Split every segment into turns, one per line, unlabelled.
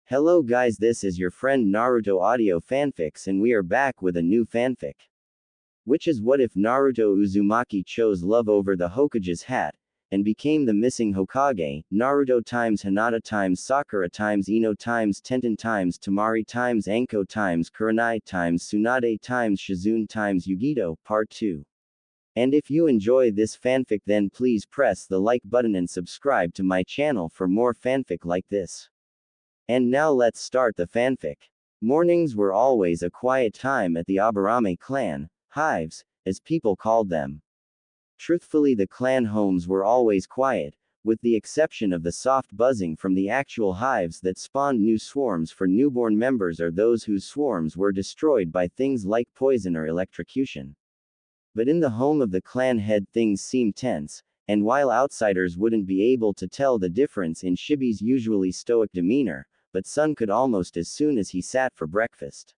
Hello guys, this is your friend Naruto Audio Fanfics and we are back with a new fanfic. Which is what if Naruto Uzumaki chose love over the Hokage's hat, and became the missing Hokage, Naruto times Hinata times Sakura times Ino times Tenten times Tamari times Anko times Kurenai times Tsunade times Shizune times Yugito, Part 2. And if you enjoy this fanfic then please press the like button and subscribe to my channel for more fanfic like this. And now let's start the fanfic. Mornings were always a quiet time at the Aburame clan, hives, as people called them. Truthfully, the clan homes were always quiet, with the exception of the soft buzzing from the actual hives that spawned new swarms for newborn members or those whose swarms were destroyed by things like poison or electrocution. But in the home of the clan head things seemed tense, and while outsiders wouldn't be able to tell the difference in Shibi's usually stoic demeanor, but Sun could almost as soon as he sat for breakfast.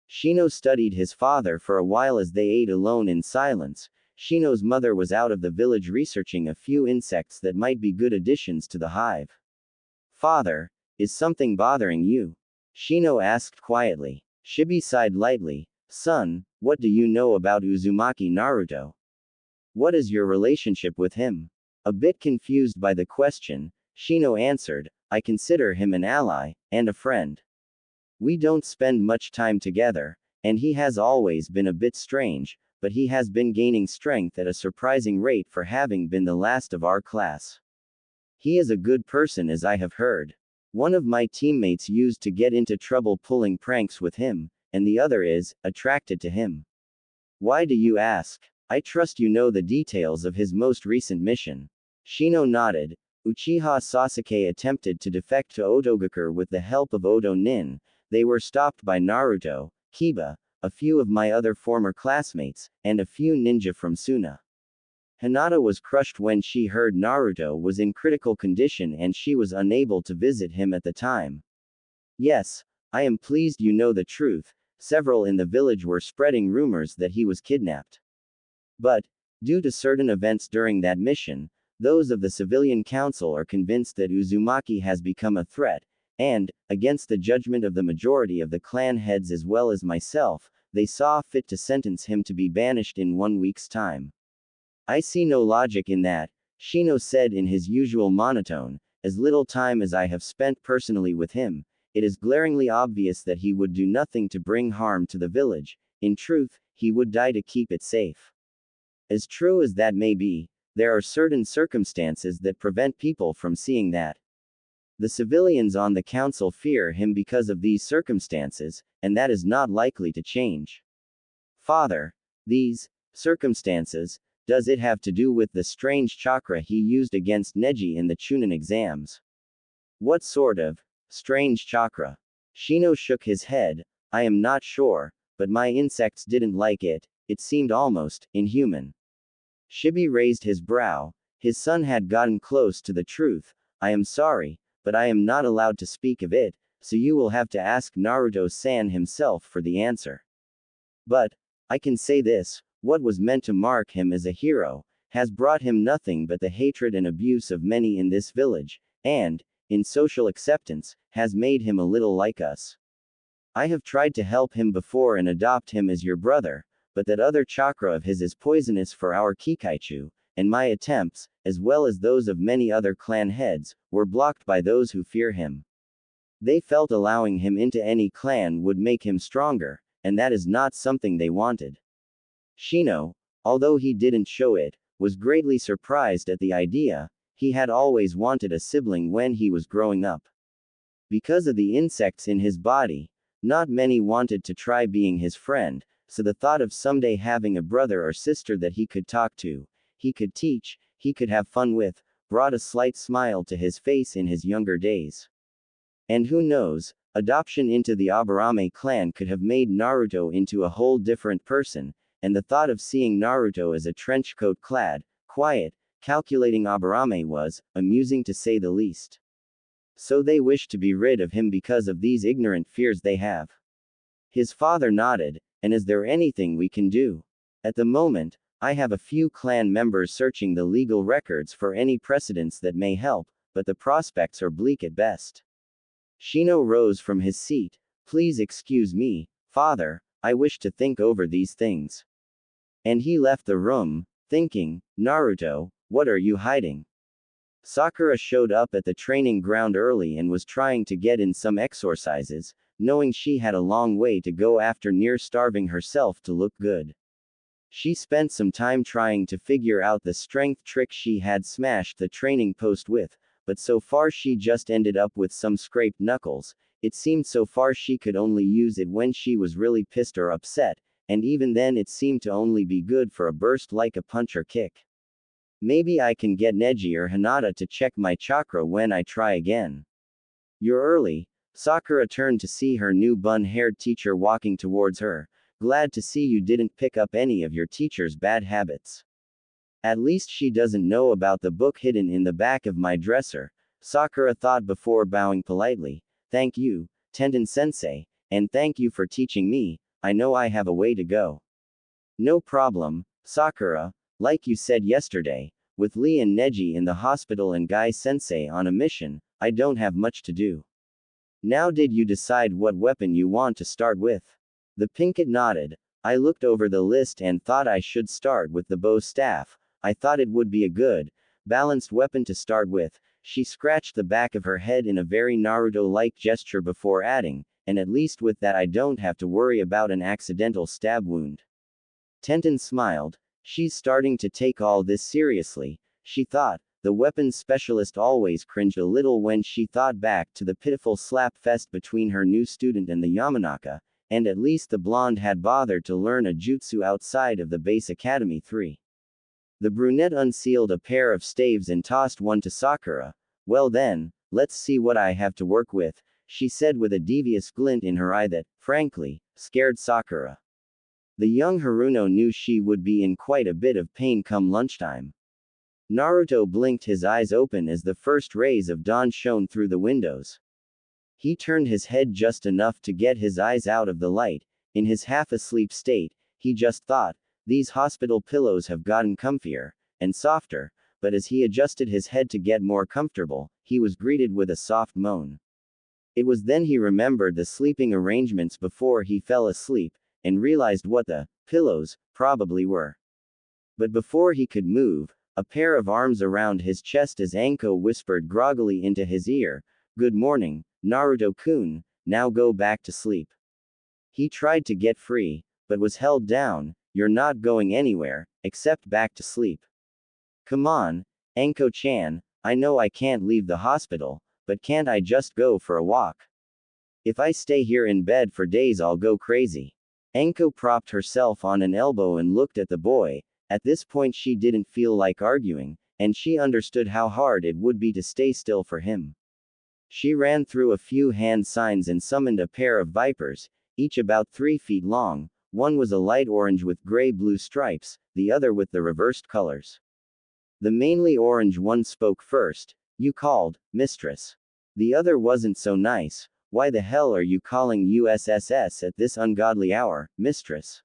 Shino studied his father for a while as they ate alone in silence. Shino's mother was out of the village researching a few insects that might be good additions to the hive. "Father, is something bothering you?" Shino asked quietly. Shibi sighed lightly. "Son, what do you know about Uzumaki Naruto? What is your relationship with him?" A bit confused by the question, Shino answered, "I consider him an ally, and a friend. We don't spend much time together, and he has always been a bit strange, but he has been gaining strength at a surprising rate for having been the last of our class. He is a good person as I have heard. One of my teammates used to get into trouble pulling pranks with him, and the other is attracted to him. Why do you ask? I trust you know the details of his most recent mission." Shino nodded. Uchiha Sasuke attempted to defect to Otogakure with the help of Oto Nin. They were stopped by Naruto, Kiba, a few of my other former classmates, and a few ninja from Suna. Hinata was crushed when she heard Naruto was in critical condition and she was unable to visit him at the time. Yes, I am pleased you know the truth. Several in the village were spreading rumors that he was kidnapped. But, due to certain events during that mission, those of the civilian council are convinced that Uzumaki has become a threat, and, against the judgment of the majority of the clan heads as well as myself, they saw fit to sentence him to be banished in 1 week's time. I see no logic in that, Shino said in his usual monotone. As little time as I have spent personally with him, it is glaringly obvious that he would do nothing to bring harm to the village. In truth, he would die to keep it safe. As true as that may be, there are certain circumstances that prevent people from seeing that. The civilians on the council fear him because of these circumstances, and that is not likely to change. Father, these circumstances, does it have to do with the strange chakra he used against Neji in the Chunin exams? What sort of strange chakra? Shino shook his head. I am not sure, but my insects didn't like it. It seemed almost inhuman. Shibi raised his brow. His son had gotten close to the truth. I am sorry, but I am not allowed to speak of it, so you will have to ask Naruto-san himself for the answer. But, I can say this, what was meant to mark him as a hero, has brought him nothing but the hatred and abuse of many in this village, and, in social acceptance, has made him a little like us. I have tried to help him before and adopt him as your brother, but that other chakra of his is poisonous for our Kikaichu, and my attempts, as well as those of many other clan heads, were blocked by those who fear him. They felt allowing him into any clan would make him stronger, and that is not something they wanted. Shino, although he didn't show it, was greatly surprised at the idea. He had always wanted a sibling when he was growing up. Because of the insects in his body, not many wanted to try being his friend, so the thought of someday having a brother or sister that he could talk to, he could teach, he could have fun with, brought a slight smile to his face in his younger days. And who knows, adoption into the Aburame clan could have made Naruto into a whole different person, and the thought of seeing Naruto as a trenchcoat-clad, quiet, calculating Aburame was amusing to say the least. So they wish to be rid of him because of these ignorant fears they have. His father nodded. And is there anything we can do? At the moment, I have a few clan members searching the legal records for any precedents that may help, but the prospects are bleak at best. Shino rose from his seat. Please excuse me, father, I wish to think over these things. And he left the room, thinking, Naruto, what are you hiding? Sakura showed up at the training ground early and was trying to get in some exercises, knowing she had a long way to go after near starving herself to look good. She spent some time trying to figure out the strength trick she had smashed the training post with, but so far she just ended up with some scraped knuckles. It seemed so far she could only use it when she was really pissed or upset, and even then it seemed to only be good for a burst like a punch or kick. Maybe I can get Neji or Hinata to check my chakra when I try again. You're early. Sakura turned to see her new bun-haired teacher walking towards her. Glad to see you didn't pick up any of your teacher's bad habits. At least she doesn't know about the book hidden in the back of my dresser, Sakura thought before bowing politely. Thank you, Tenten-sensei, and thank you for teaching me. I know I have a way to go. No problem, Sakura. Like you said yesterday, with Lee and Neji in the hospital and Guy-sensei on a mission, I don't have much to do. Now did you decide what weapon you want to start with? The Pinkett nodded. I looked over the list and thought I should start with the bow staff. I thought it would be a good, balanced weapon to start with. She scratched the back of her head in a very Naruto-like gesture before adding, and at least with that I don't have to worry about an accidental stab wound. Tenten smiled. She's starting to take all this seriously, she thought. The weapons specialist always cringed a little when she thought back to the pitiful slap fest between her new student and the Yamanaka, and at least the blonde had bothered to learn a jutsu outside of the base academy 3. The brunette unsealed a pair of staves and tossed one to Sakura. Well then, let's see what I have to work with, she said with a devious glint in her eye that, frankly, scared Sakura. The young Haruno knew she would be in quite a bit of pain come lunchtime. Naruto blinked his eyes open as the first rays of dawn shone through the windows. He turned his head just enough to get his eyes out of the light. In his half-asleep state, he just thought, these hospital pillows have gotten comfier and softer, but as he adjusted his head to get more comfortable, he was greeted with a soft moan. It was then he remembered the sleeping arrangements before he fell asleep, and realized what the pillows probably were. But before he could move, a pair of arms around his chest as Anko whispered groggily into his ear, Good morning, Naruto-kun, now go back to sleep. He tried to get free, but was held down. You're not going anywhere, except back to sleep. Come on, Anko-chan, I know I can't leave the hospital, but can't I just go for a walk? If I stay here in bed for days I'll go crazy. Anko propped herself on an elbow and looked at the boy. At this point she didn't feel like arguing, and she understood how hard it would be to stay still for him. She ran through a few hand signs and summoned a pair of vipers, each about 3 feet long. One was a light orange with gray-blue stripes, the other with the reversed colors. The mainly orange one spoke first. You called, mistress. The other wasn't so nice. Why the hell are you calling USSS at this ungodly hour, mistress?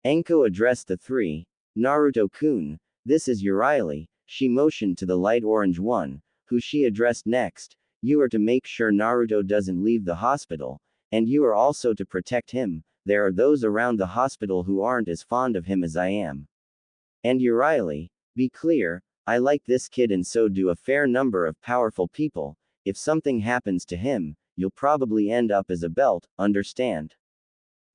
Anko addressed the three. Naruto-kun, this is Uraili, she motioned to the light orange one, who she addressed next. You are to make sure Naruto doesn't leave the hospital, and you are also to protect him. There are those around the hospital who aren't as fond of him as I am. And Uraili, be clear, I like this kid and so do a fair number of powerful people. If something happens to him, you'll probably end up as a belt, understand?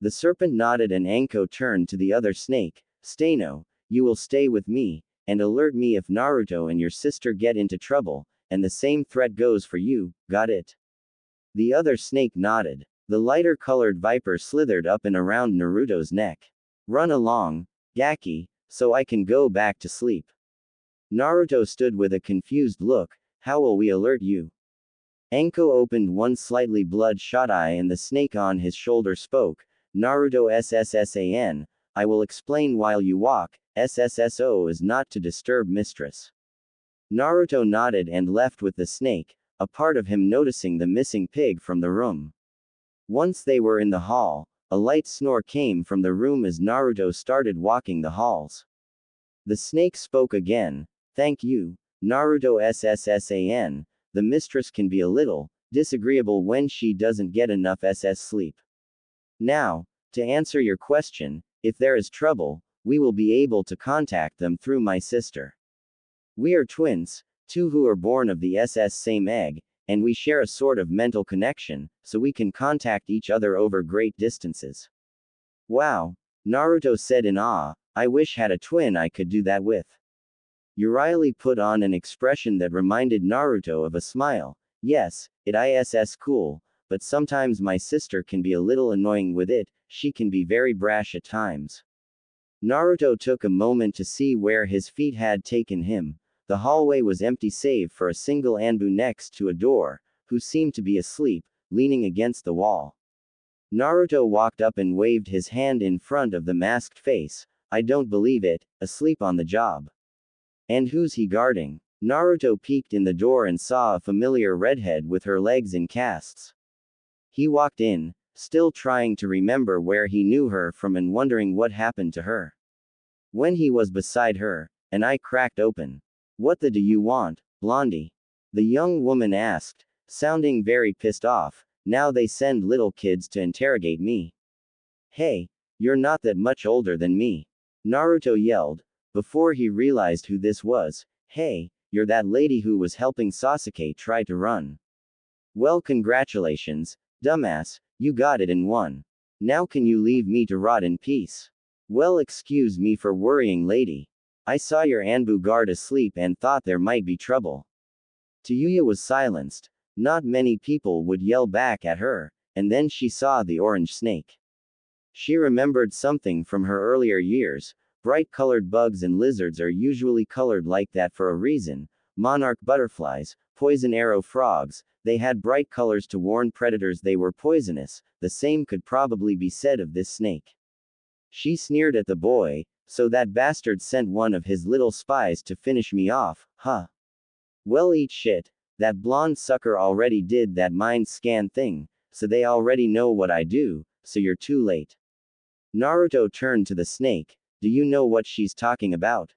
The serpent nodded and Anko turned to the other snake. Steno, you will stay with me, and alert me if Naruto and your sister get into trouble, and the same threat goes for you, got it? The other snake nodded. The lighter-colored viper slithered up and around Naruto's neck. Run along, Gaki, so I can go back to sleep. Naruto stood with a confused look. How will we alert you? Anko opened one slightly bloodshot eye and the snake on his shoulder spoke. Naruto SSSAN, I will explain while you walk. SSSO is not to disturb mistress. Naruto nodded and left with the snake, a part of him noticing the missing pig from the room. Once they were in the hall, a light snore came from the room as Naruto started walking the halls. The snake spoke again. Thank you, Naruto SSSAN. The mistress can be a little disagreeable when she doesn't get enough sleep. Now, to answer your question, if there is trouble, we will be able to contact them through my sister. We are twins, two who are born of the same egg, and we share a sort of mental connection, so we can contact each other over great distances. Wow, Naruto said in awe, I wish had a twin I could do that with. Urieli put on an expression that reminded Naruto of a smile. Yes, it is cool, but sometimes my sister can be a little annoying with it, she can be very brash at times. Naruto took a moment to see where his feet had taken him. The hallway was empty save for a single Anbu next to a door, who seemed to be asleep, leaning against the wall. Naruto walked up and waved his hand in front of the masked face. I don't believe it, asleep on the job. And who's he guarding? Naruto peeked in the door and saw a familiar redhead with her legs in casts. He walked in, still trying to remember where he knew her from and wondering what happened to her. When he was beside her, an eye cracked open. What the do you want, Blondie? The young woman asked, sounding very pissed off. Now they send little kids to interrogate me. Hey, you're not that much older than me. Naruto yelled, before he realized who this was. Hey, you're that lady who was helping Sasuke try to run. Well, congratulations, dumbass, you got it in one. Now can you leave me to rot in peace? Well, excuse me for worrying, lady. I saw your Anbu guard asleep and thought there might be trouble. Tayuya was silenced. Not many people would yell back at her, and then she saw the orange snake. She remembered something from her earlier years. Bright-colored bugs and lizards are usually colored like that for a reason. Monarch butterflies, poison arrow frogs, they had bright colors to warn predators they were poisonous. The same could probably be said of this snake. She sneered at the boy, so that bastard sent one of his little spies to finish me off, huh? Well, eat shit. That blonde sucker already did that mind scan thing, so they already know what I do, so you're too late. Naruto turned to the snake. Do you know what she's talking about?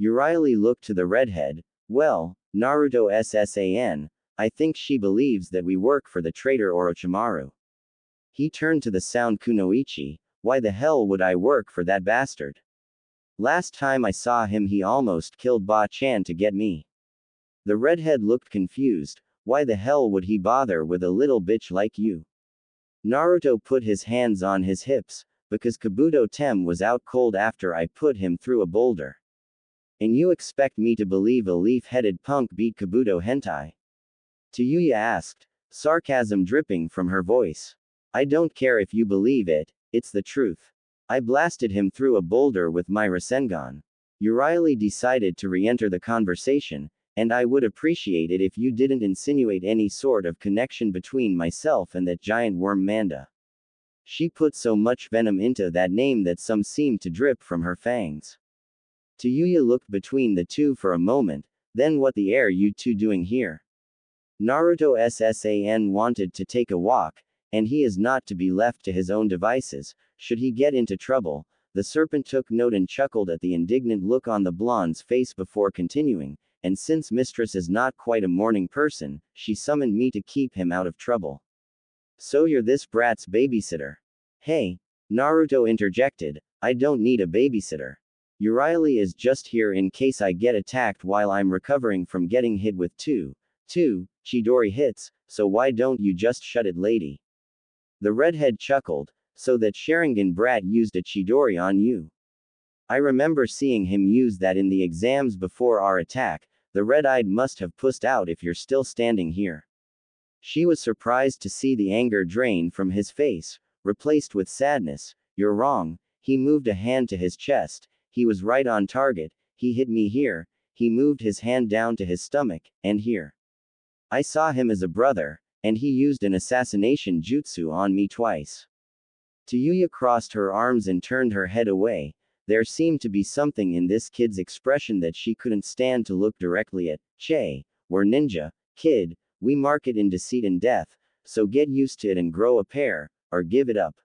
Urieli looked to the redhead. Well, Naruto Ssan, I think she believes that we work for the traitor Orochimaru. He turned to the sound Kunoichi. Why the hell would I work for that bastard? Last time I saw him he almost killed Ba-chan to get me. The redhead looked confused. Why the hell would he bother with a little bitch like you? Naruto put his hands on his hips, because Kabuto Tem was out cold after I put him through a boulder. And you expect me to believe a leaf-headed punk beat Kabuto hentai? Tayuya asked, sarcasm dripping from her voice. I don't care if you believe it, it's the truth. I blasted him through a boulder with my Rasengan. Urieli decided to re-enter the conversation, and I would appreciate it if you didn't insinuate any sort of connection between myself and that giant worm Manda. She put so much venom into that name that some seemed to drip from her fangs. Tayuya looked between the two for a moment, then what the air you two doing here? Naruto Ssan wanted to take a walk, and he is not to be left to his own devices, should he get into trouble. The serpent took note and chuckled at the indignant look on the blonde's face before continuing, and since Mistress is not quite a morning person, she summoned me to keep him out of trouble. So you're this brat's babysitter? Hey, Naruto interjected, I don't need a babysitter. Urieli is just here in case I get attacked while I'm recovering from getting hit with two Chidori hits, so why don't you just shut it, lady? The redhead chuckled, so that Sharingan brat used a Chidori on you. I remember seeing him use that in the exams before our attack. The red-eyed must have pussed out if you're still standing here. She was surprised to see the anger drain from his face, replaced with sadness. You're wrong. He moved a hand to his chest. He was right on target. He hit me here. He moved his hand down to his stomach, and here. I saw him as a brother, and he used an assassination jutsu on me twice. Tayuya crossed her arms and turned her head away. There seemed to be something in this kid's expression that she couldn't stand to look directly at. Che, we're ninja, kid, we mark it in deceit and death, so get used to it and grow a pair, or give it up.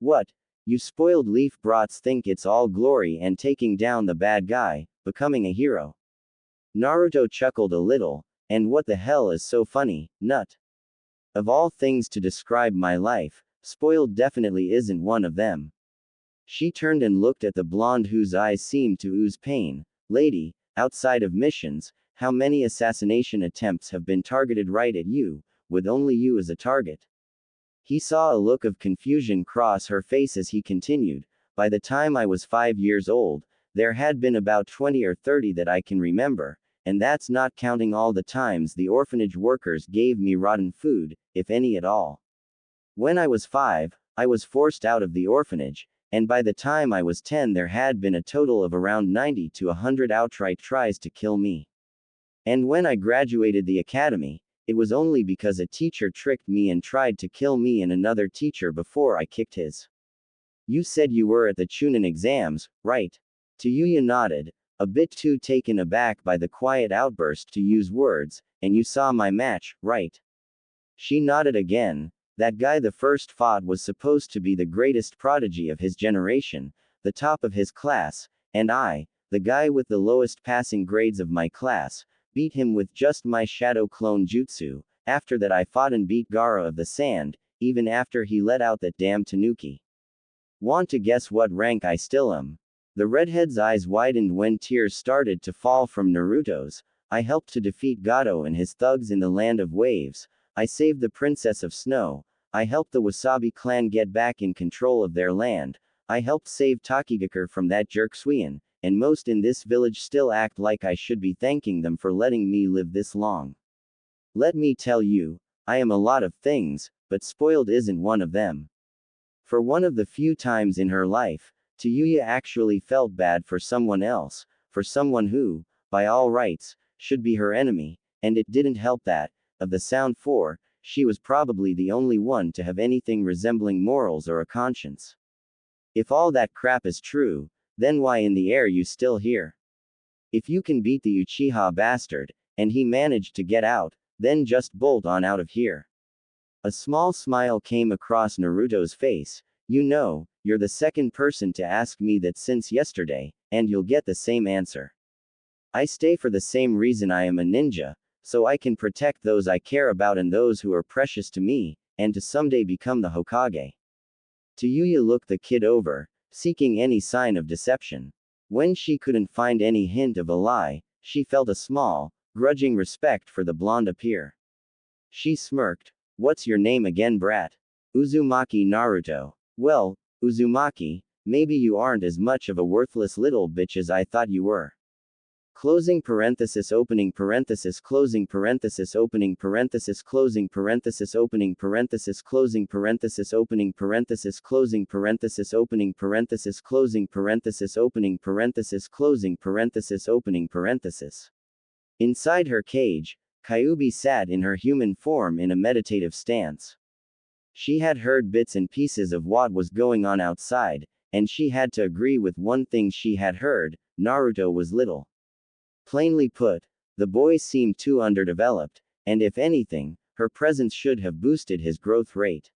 What? You spoiled leaf brats think it's all glory and taking down the bad guy, becoming a hero. Naruto chuckled a little, and what the hell is so funny, nut? Of all things to describe my life, spoiled definitely isn't one of them. She turned and looked at the blonde whose eyes seemed to ooze pain. Lady, outside of missions, how many assassination attempts have been targeted right at you, with only you as a target? He saw a look of confusion cross her face as he continued. By the time I was 5 years old, there had been about 20 or 30 that I can remember, and that's not counting all the times the orphanage workers gave me rotten food, if any at all. When I was 5, I was forced out of the orphanage, and by the time I was 10 there had been a total of around 90 to 100 outright tries to kill me. And when I graduated the academy, it was only because a teacher tricked me and tried to kill me and another teacher before I kicked his. You said you were at the Chunin exams, right? Tuyuya nodded, a bit too taken aback by the quiet outburst to use words, and you saw my match, right? She nodded again. That guy the first fought was supposed to be the greatest prodigy of his generation, the top of his class, and I, the guy with the lowest passing grades of my class, beat him with just my shadow clone jutsu. After that I fought and beat Gaara of the Sand, even after he let out that damn tanuki. Want to guess what rank I still am? The redhead's eyes widened when tears started to fall from Naruto's. I helped to defeat Gato and his thugs in the Land of Waves. I saved the Princess of Snow. I helped the Wasabi clan get back in control of their land. I helped save Takigakure from that jerk Suion, and most in this village still act like I should be thanking them for letting me live this long. Let me tell you, I am a lot of things, but spoiled isn't one of them. For one of the few times in her life, Tuyuya actually felt bad for someone else, for someone who, by all rights, should be her enemy, and it didn't help that, of the Sound Four, she was probably the only one to have anything resembling morals or a conscience. If all that crap is true, then why in the air you still here? If you can beat the Uchiha bastard, and he managed to get out, then just bolt on out of here. A small smile came across Naruto's face. You know, you're the second person to ask me that since yesterday, and you'll get the same answer. I stay for the same reason I am a ninja, so I can protect those I care about and those who are precious to me, and to someday become the Hokage. Tuyuya looked the kid over, seeking any sign of deception. When she couldn't find any hint of a lie, she felt a small, grudging respect for the blonde appear. She smirked. What's your name again, brat? Uzumaki Naruto. Well, Uzumaki, maybe you aren't as much of a worthless little bitch as I thought you were. Closing parenthesis opening parenthesis closing parenthesis opening parenthesis closing parenthesis opening parenthesis closing parenthesis opening parenthesis closing parenthesis opening parenthesis closing parenthesis opening parenthesis closing parenthesis opening parenthesis. Inside her cage, Kyuubi sat in her human form in a meditative stance. She had heard bits and pieces of what was going on outside, and she had to agree with one thing she had heard: Naruto was little. Plainly put, the boy seemed too underdeveloped, and if anything, her presence should have boosted his growth rate.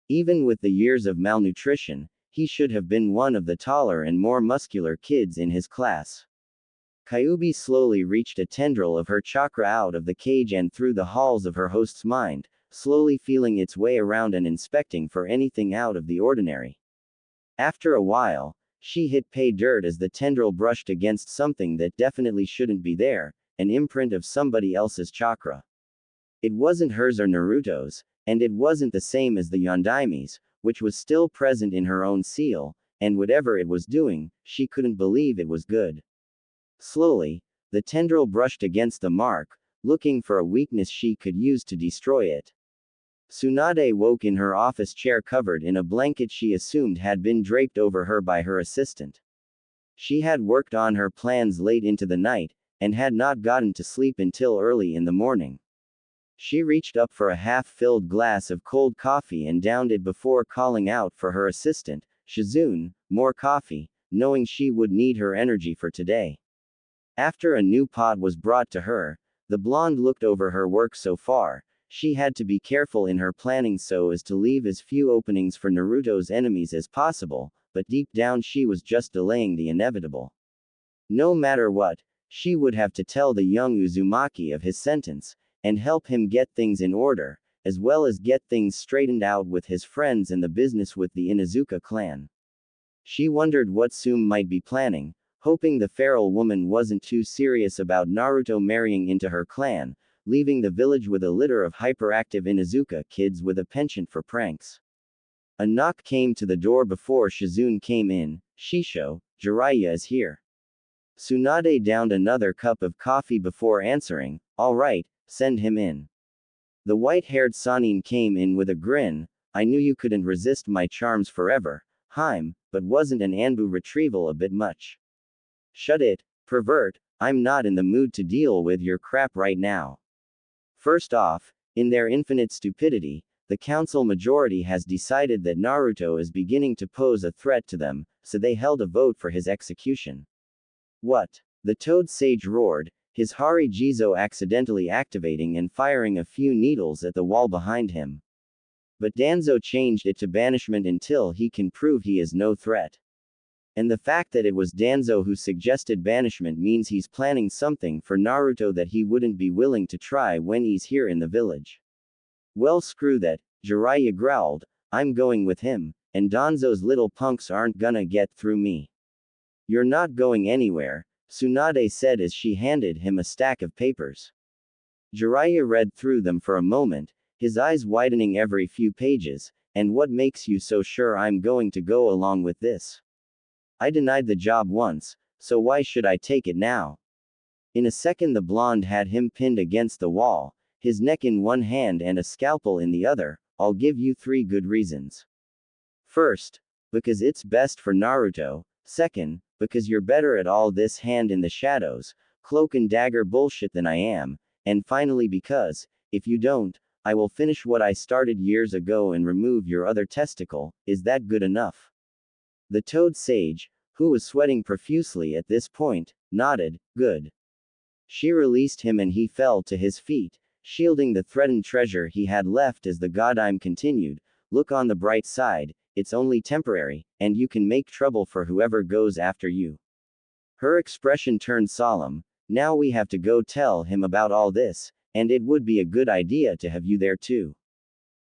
Even with the years of malnutrition, he should have been one of the taller and more muscular kids in his class. Kyuubi slowly reached a tendril of her chakra out of the cage and through the halls of her host's mind, slowly feeling its way around and inspecting for anything out of the ordinary. After a while, she hit pay dirt as the tendril brushed against something that definitely shouldn't be there, an imprint of somebody else's chakra. It wasn't hers or Naruto's, and it wasn't the same as the Yondaime's, which was still present in her own seal, and whatever it was doing, she couldn't believe it was good. Slowly, the tendril brushed against the mark, looking for a weakness she could use to destroy it. Tsunade woke in her office chair covered in a blanket she assumed had been draped over her by her assistant. She had worked on her plans late into the night, and had not gotten to sleep until early in the morning. She reached up for a half-filled glass of cold coffee and downed it before calling out for her assistant, Shizune, more coffee, knowing she would need her energy for today. After a new pot was brought to her, the blonde looked over her work so far. She had to be careful in her planning so as to leave as few openings for Naruto's enemies as possible, but deep down she was just delaying the inevitable. No matter what, she would have to tell the young Uzumaki of his sentence, and help him get things in order, as well as get things straightened out with his friends and the business with the Inuzuka clan. She wondered what Sume might be planning, hoping the feral woman wasn't too serious about Naruto marrying into her clan, leaving the village with a litter of hyperactive Inuzuka kids with a penchant for pranks. A knock came to the door before Shizune came in. Shisho, Jiraiya is here. Tsunade downed another cup of coffee before answering, all right, send him in. The white-haired Sanin came in with a grin. I knew you couldn't resist my charms forever, Haim, but wasn't an Anbu retrieval a bit much? Shut it, pervert, I'm not in the mood to deal with your crap right now. First off, in their infinite stupidity, the council majority has decided that Naruto is beginning to pose a threat to them, so they held a vote for his execution. What? The Toad Sage roared, his Hari Jizo accidentally activating and firing a few needles at the wall behind him. But Danzo changed it to banishment until he can prove he is no threat. And the fact that it was Danzo who suggested banishment means he's planning something for Naruto that he wouldn't be willing to try when he's here in the village. Well, screw that, Jiraiya growled, I'm going with him, and Danzo's little punks aren't gonna get through me. You're not going anywhere, Tsunade said as she handed him a stack of papers. Jiraiya read through them for a moment, his eyes widening every few pages. And what makes you so sure I'm going to go along with this? I denied the job once, so why should I take it now? In a second the blonde had him pinned against the wall, his neck in one hand and a scalpel in the other. I'll give you 3 good reasons. First, because it's best for Naruto. Second, because you're better at all this hand in the shadows, cloak and dagger bullshit than I am. And finally because, if you don't, I will finish what I started years ago and remove your other testicle. Is that good enough? The Toad Sage, who was sweating profusely at this point, nodded, good. She released him and he fell to his feet, shielding the threatened treasure he had left as the Godime continued, look on the bright side, it's only temporary, and you can make trouble for whoever goes after you. Her expression turned solemn, now we have to go tell him about all this, and it would be a good idea to have you there too.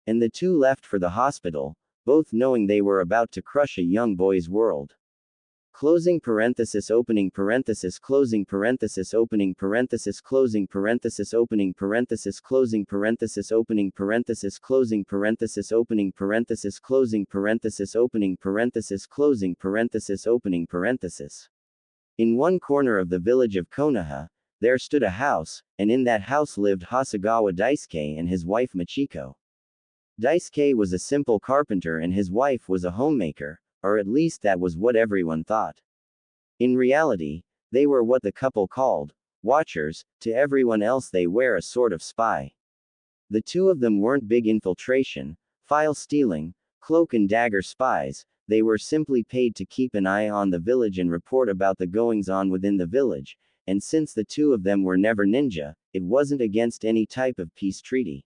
And the two left for the hospital, both knowing they were about to crush a young boy's world. Closing parenthesis opening parenthesis closing parenthesis opening parenthesis closing parenthesis opening parenthesis closing parenthesis opening parenthesis closing parenthesis opening parenthesis closing parenthesis opening parenthesis closing parenthesis opening parenthesis. In one corner of the village of Konoha, there stood a house, and in that house lived Hasegawa Daisuke and his wife Machiko. Daisuke was a simple carpenter and his wife was a homemaker, or at least that was what everyone thought. In reality, they were what the couple called watchers, to everyone else they were a sort of spy. The two of them weren't big infiltration, file stealing, cloak and dagger spies, they were simply paid to keep an eye on the village and report about the goings-on within the village, and since the two of them were never ninja, it wasn't against any type of peace treaty.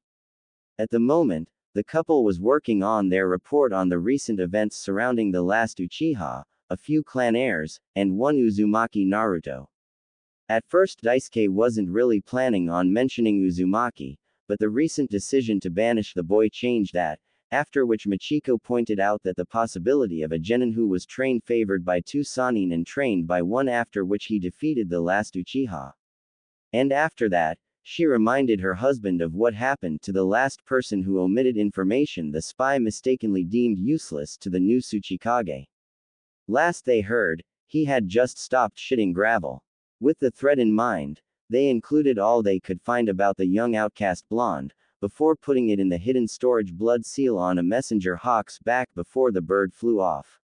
At the moment, the couple was working on their report on the recent events surrounding the last Uchiha, a few clan heirs, and one Uzumaki Naruto. At first Daisuke wasn't really planning on mentioning Uzumaki, but the recent decision to banish the boy changed that, after which Machiko pointed out that the possibility of a genin who was trained favored by 2 Sannin and trained by 1 after which he defeated the last Uchiha. And after that, she reminded her husband of what happened to the last person who omitted information the spy mistakenly deemed useless to the new Tsuchikage. Last they heard, he had just stopped shitting gravel. With the threat in mind, they included all they could find about the young outcast blonde, before putting it in the hidden storage blood seal on a messenger hawk's back before the bird flew off.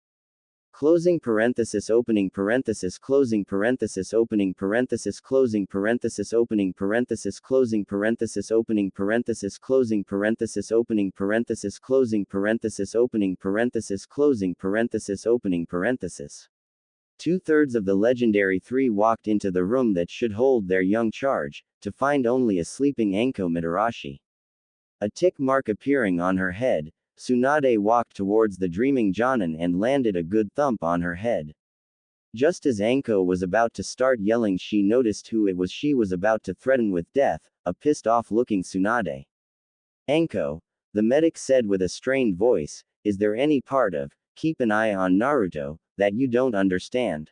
Closing parenthesis opening parenthesis closing parenthesis opening parenthesis closing parenthesis opening parenthesis closing parenthesis opening parenthesis closing parenthesis opening parenthesis closing parenthesis opening parenthesis closing parenthesis opening parenthesis. 2/3 of the legendary 3 walked into the room that should hold their young charge, to find only a sleeping Anko Mitarashi. A tick mark appearing on her head, Tsunade walked towards the dreaming Jonin and landed a good thump on her head. Just as Anko was about to start yelling, she noticed who it was she was about to threaten with death, a pissed-off-looking Tsunade. Anko, the medic said with a strained voice, is there any part of, keep an eye on Naruto, that you don't understand?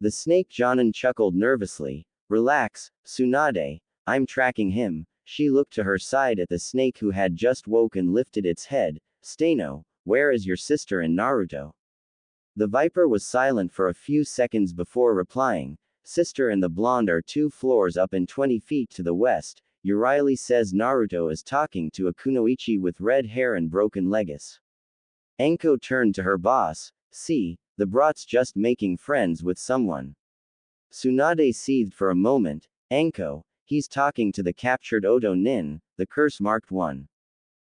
The snake Jonin chuckled nervously. Relax, Tsunade, I'm tracking him. She looked to her side at the snake who had just woke and lifted its head. Stano, where is your sister and Naruto? The viper was silent for a few seconds before replying. Sister and the blonde are 2 floors up and 20 feet to the west. Uraili says Naruto is talking to a kunoichi with red hair and broken legs. Anko turned to her boss. See, the brat's just making friends with someone. Tsunade seethed for a moment. Anko, he's talking to the captured Oto Nin, the curse-marked one.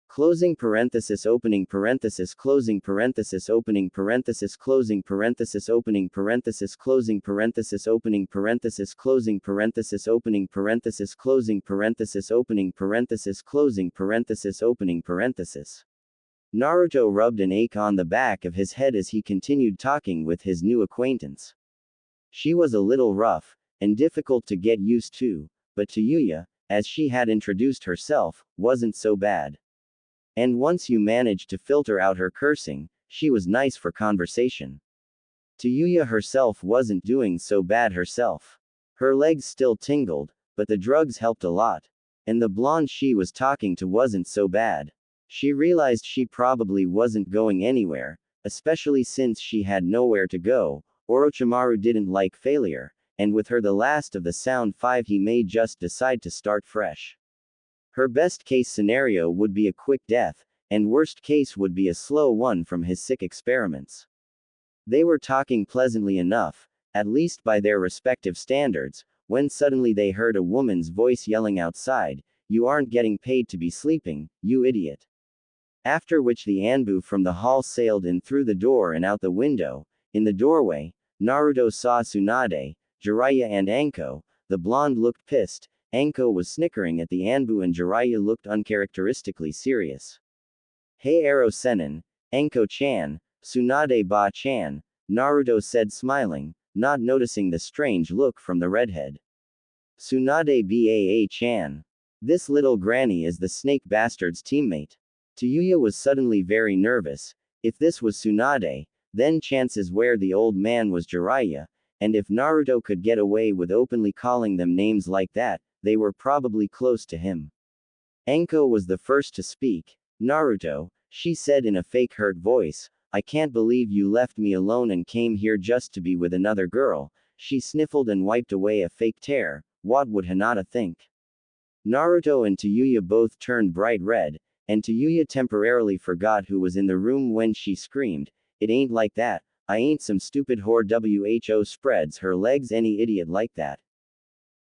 Closing parenthesis opening parenthesis closing parenthesis opening parenthesis closing parenthesis opening parenthesis closing parenthesis opening parenthesis closing parenthesis opening parenthesis closing parenthesis opening parenthesis closing parenthesis opening parenthesis. Naruto rubbed an ache on the back of his head as he continued talking with his new acquaintance. She was a little rough, and difficult to get used to, but to Yuya, as she had introduced herself, wasn't so bad. And once you managed to filter out her cursing, she was nice for conversation. Yuya herself wasn't doing so bad herself. Her legs still tingled, but the drugs helped a lot. And the blonde she was talking to wasn't so bad. She realized she probably wasn't going anywhere, especially since she had nowhere to go. Orochimaru didn't like failure, and with her the last of the Sound 5 he may just decide to start fresh. Her best case scenario would be a quick death, and worst case would be a slow one from his sick experiments. They were talking pleasantly enough, at least by their respective standards, when suddenly they heard a woman's voice yelling outside, "You aren't getting paid to be sleeping, you idiot." After which the Anbu from the hall sailed in through the door and out the window. In the doorway, Naruto saw Tsunade, Jiraiya and Anko. The blonde looked pissed. Anko was snickering at the Anbu and Jiraiya looked uncharacteristically serious. Hey Aro Senin, Anko-chan, Tsunade ba-chan, Naruto said smiling, not noticing the strange look from the redhead. Tsunade baa-chan. This little granny is the snake bastard's teammate. Yuya was suddenly very nervous. If this was Tsunade, then chances were the old man was Jiraiya, and if Naruto could get away with openly calling them names like that, they were probably close to him. Anko was the first to speak. Naruto, she said in a fake hurt voice, I can't believe you left me alone and came here just to be with another girl. She sniffled and wiped away a fake tear. What would Hinata think? Naruto and Yuya both turned bright red, and Yuya temporarily forgot who was in the room when she screamed, it ain't like that, I ain't some stupid whore who spreads her legs any idiot like that.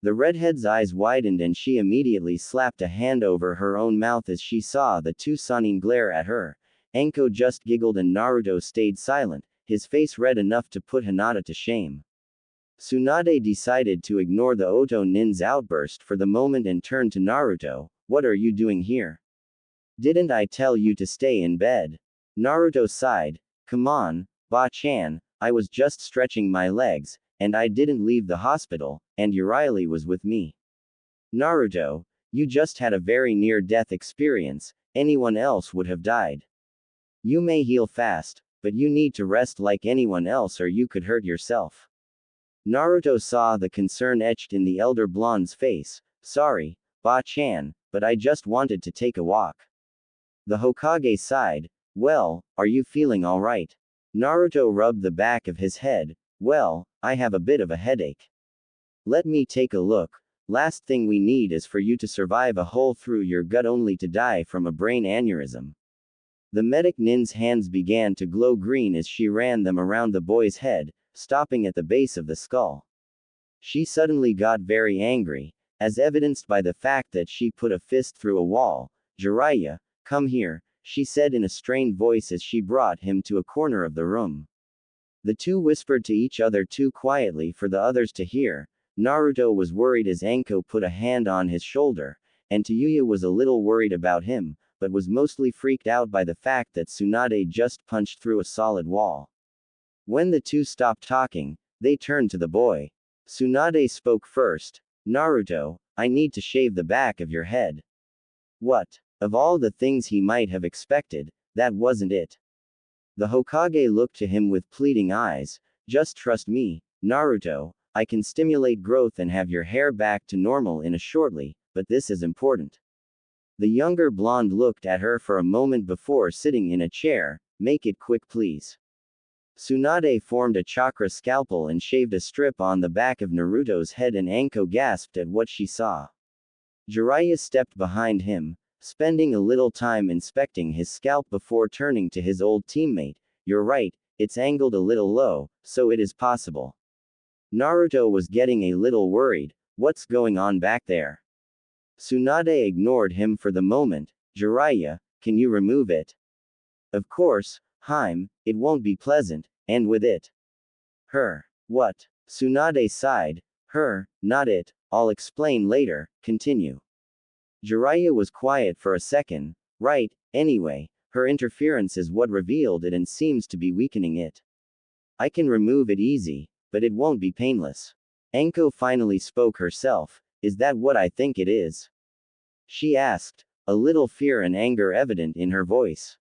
The redhead's eyes widened and she immediately slapped a hand over her own mouth as she saw the 2 Sannin glare at her. Anko just giggled and Naruto stayed silent, his face red enough to put Hinata to shame. Tsunade decided to ignore the Oto Nin's outburst for the moment and turned to Naruto, what are you doing here? Didn't I tell you to stay in bed? Naruto sighed, come on, ba-chan, I was just stretching my legs, and I didn't leave the hospital, and Uraili was with me. Naruto, you just had a very near-death experience, anyone else would have died. You may heal fast, but you need to rest like anyone else or you could hurt yourself. Naruto saw the concern etched in the elder blonde's face, sorry, ba-chan, but I just wanted to take a walk. The Hokage sighed, well, are you feeling alright? Naruto rubbed the back of his head, well, I have a bit of a headache. Let me take a look. Last thing we need is for you to survive a hole through your gut only to die from a brain aneurysm. The medic Nin's hands began to glow green as she ran them around the boy's head, stopping at the base of the skull. She suddenly got very angry, as evidenced by the fact that she put a fist through a wall. Jiraiya, come here, she said in a strained voice as she brought him to a corner of the room. The two whispered to each other too quietly for the others to hear. Naruto was worried as Anko put a hand on his shoulder, and Yuya was a little worried about him, but was mostly freaked out by the fact that Tsunade just punched through a solid wall. When the two stopped talking, they turned to the boy. Tsunade spoke first. Naruto, I need to shave the back of your head. What? Of all the things he might have expected, that wasn't it. The Hokage looked to him with pleading eyes. Just trust me, Naruto, I can stimulate growth and have your hair back to normal in a shortly, but this is important. The younger blonde looked at her for a moment before sitting in a chair. Make it quick please. Tsunade formed a chakra scalpel and shaved a strip on the back of Naruto's head, and Anko gasped at what she saw. Jiraiya stepped behind him, spending a little time inspecting his scalp before turning to his old teammate. You're right, it's angled a little low, so it is possible. Naruto was getting a little worried. What's going on back there? Tsunade ignored him for the moment. Jiraiya, can you remove it? Of course, Haim, it won't be pleasant, and with it. Her. What? Tsunade sighed. Her, not it, I'll explain later, continue. Jiraiya was quiet for a second. Right, anyway, her interference is what revealed it and seems to be weakening it. I can remove it easy, but it won't be painless. Anko finally spoke herself. Is that what I think it is? She asked, a little fear and anger evident in her voice.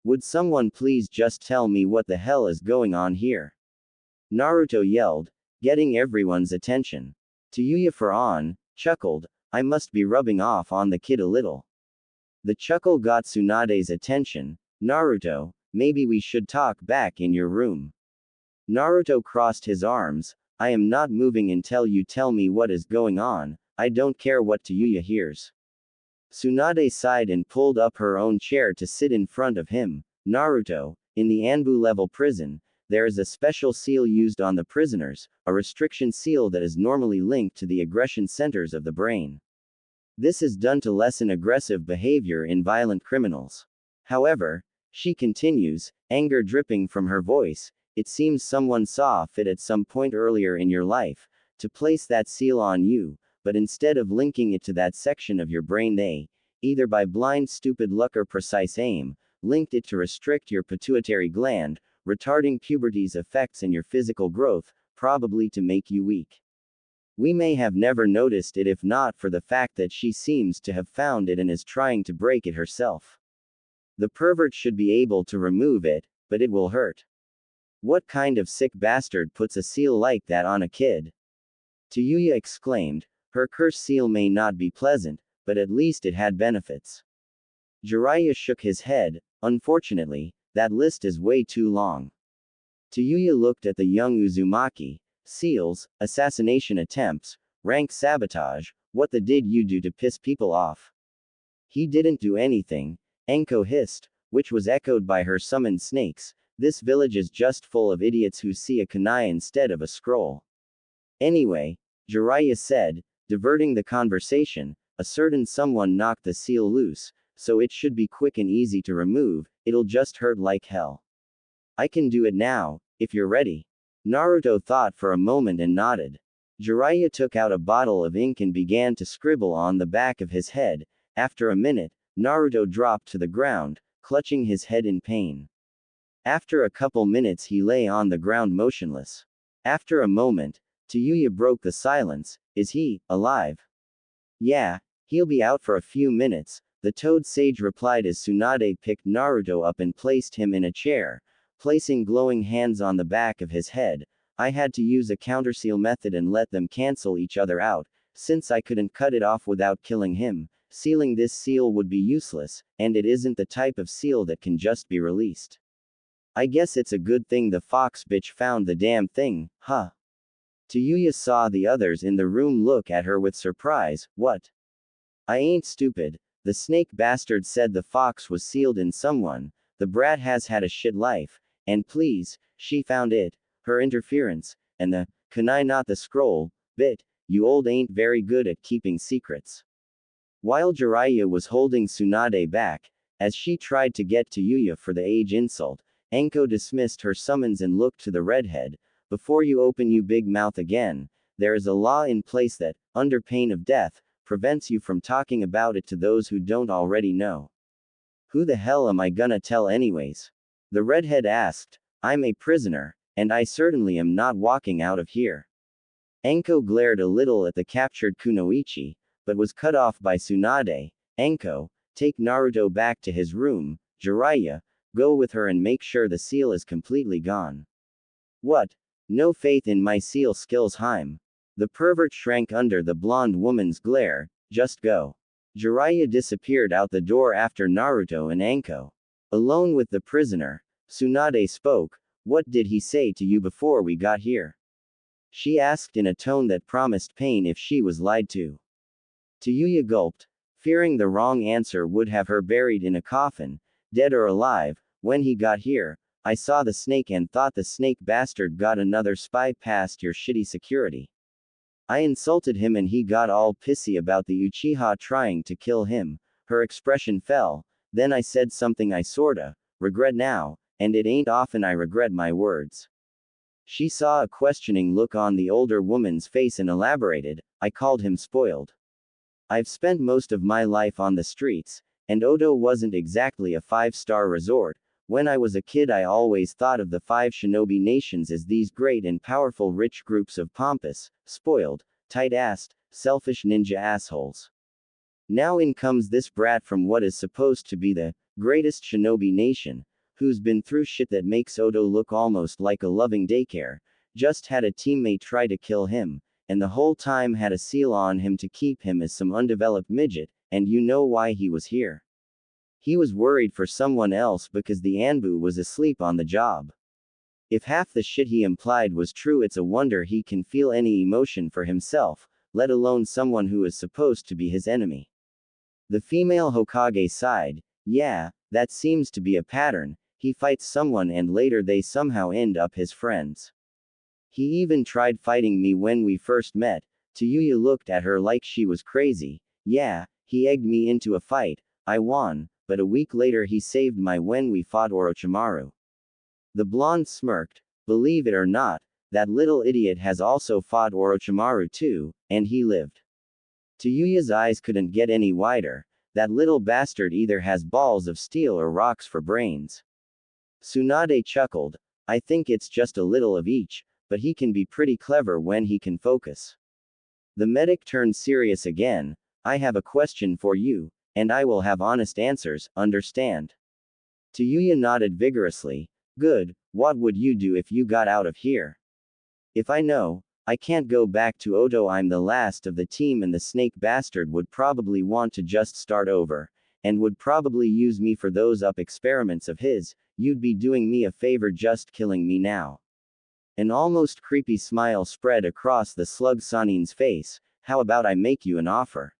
Would someone please just tell me what the hell is going on here? Naruto yelled, getting everyone's attention. Tayuya for on, chuckled, I must be rubbing off on the kid a little. The chuckle got Tsunade's attention. Naruto, maybe we should talk back in your room. Naruto crossed his arms. I am not moving until you tell me what is going on. I don't care what Tayuya hears. Tsunade sighed and pulled up her own chair to sit in front of him. Naruto, in the Anbu level prison, there is a special seal used on the prisoners, a restriction seal that is normally linked to the aggression centers of the brain. This is done to lessen aggressive behavior in violent criminals. However, she continues, anger dripping from her voice, it seems someone saw fit at some point earlier in your life to place that seal on you, but instead of linking it to that section of your brain, they, either by blind stupid luck or precise aim, linked it to restrict your pituitary gland, retarding puberty's effects in your physical growth, probably to make you weak. We may have never noticed it if not for the fact that she seems to have found it and is trying to break it herself. The pervert should be able to remove it, but it will hurt. What kind of sick bastard puts a seal like that on a kid? Tayuya exclaimed, her curse seal may not be pleasant, but at least it had benefits. Jiraiya shook his head, unfortunately, that list is way too long. Tayuya looked at the young Uzumaki. Seals, assassination attempts, rank sabotage, what the did you do to piss people off? He didn't do anything, Anko hissed, which was echoed by her summoned snakes. This village is just full of idiots who see a kunai instead of a scroll. Anyway, Jiraiya said, diverting the conversation, a certain someone knocked the seal loose, so it should be quick and easy to remove, it'll just hurt like hell. I can do it now, if you're ready. Naruto thought for a moment and nodded. Jiraiya took out a bottle of ink and began to scribble on the back of his head. After a minute, Naruto dropped to the ground, clutching his head in pain. After a couple minutes he lay on the ground motionless. After a moment, Tayuya broke the silence. Is he alive? Yeah, he'll be out for a few minutes, the Toad Sage replied as Tsunade picked Naruto up and placed him in a chair, placing glowing hands on the back of his head. I had to use a counterseal method and let them cancel each other out, since I couldn't cut it off without killing him. Sealing this seal would be useless, and it isn't the type of seal that can just be released. I guess it's a good thing the fox bitch found the damn thing, huh? Tayuya saw the others in the room look at her with surprise. What? I ain't stupid, the snake bastard said the fox was sealed in someone, the brat has had a shit life, and please, she found it, her interference, and the kunai not the scroll, bit, you old ain't very good at keeping secrets. While Jiraiya was holding Tsunade back, as she tried to get to Yuya for the age insult, Anko dismissed her summons and looked to the redhead. Before you open you big mouth again, there is a law in place that, under pain of death, prevents you from talking about it to those who don't already know. Who the hell am I gonna tell anyways? The redhead asked. I'm a prisoner, and I certainly am not walking out of here. Anko glared a little at the captured kunoichi, but was cut off by Tsunade. Anko, take Naruto back to his room. Jiraiya, go with her and make sure the seal is completely gone. What? No faith in my seal skills, Heim. The pervert shrank under the blonde woman's glare. Just go. Jiraiya disappeared out the door after Naruto and Anko. Alone with the prisoner, Tsunade spoke. What did he say to you before we got here? She asked in a tone that promised pain if she was lied to. Tayuya gulped, fearing the wrong answer would have her buried in a coffin, dead or alive. When he got here, I saw the snake and thought the snake bastard got another spy past your shitty security. I insulted him and he got all pissy about the Uchiha trying to kill him. Her expression fell. Then I said something I sorta regret now, and it ain't often I regret my words. She saw a questioning look on the older woman's face and elaborated, I called him spoiled. I've spent most of my life on the streets, and Odo wasn't exactly a five-star resort. When I was a kid I always thought of the five shinobi nations as these great and powerful rich groups of pompous, spoiled, tight-assed, selfish ninja assholes. Now in comes this brat from what is supposed to be the greatest shinobi nation, who's been through shit that makes Odo look almost like a loving daycare, just had a teammate try to kill him, and the whole time had a seal on him to keep him as some undeveloped midget, and you know why he was here. He was worried for someone else because the Anbu was asleep on the job. If half the shit he implied was true, it's a wonder he can feel any emotion for himself, let alone someone who is supposed to be his enemy. The female Hokage sighed, yeah, that seems to be a pattern. He fights someone and later they somehow end up his friends. He even tried fighting me when we first met. Tayuya looked at her like she was crazy. Yeah, he egged me into a fight. I won, but a week later he saved my when we fought Orochimaru. The blonde smirked. Believe it or not, that little idiot has also fought Orochimaru too, and he lived. Tayuya's eyes couldn't get any wider. That little bastard either has balls of steel or rocks for brains. Tsunade chuckled. I think it's just a little of each, but he can be pretty clever when he can focus. The medic turned serious again. I have a question for you, and I will have honest answers, understand? Tayuya nodded vigorously. Good, what would you do if you got out of here? If I know, I can't go back to Odo. I'm the last of the team and the snake bastard would probably want to just start over, and would probably use me for those up experiments of his. You'd be doing me a favor just killing me now. An almost creepy smile spread across the slug Sanin's face. How about I make you an offer?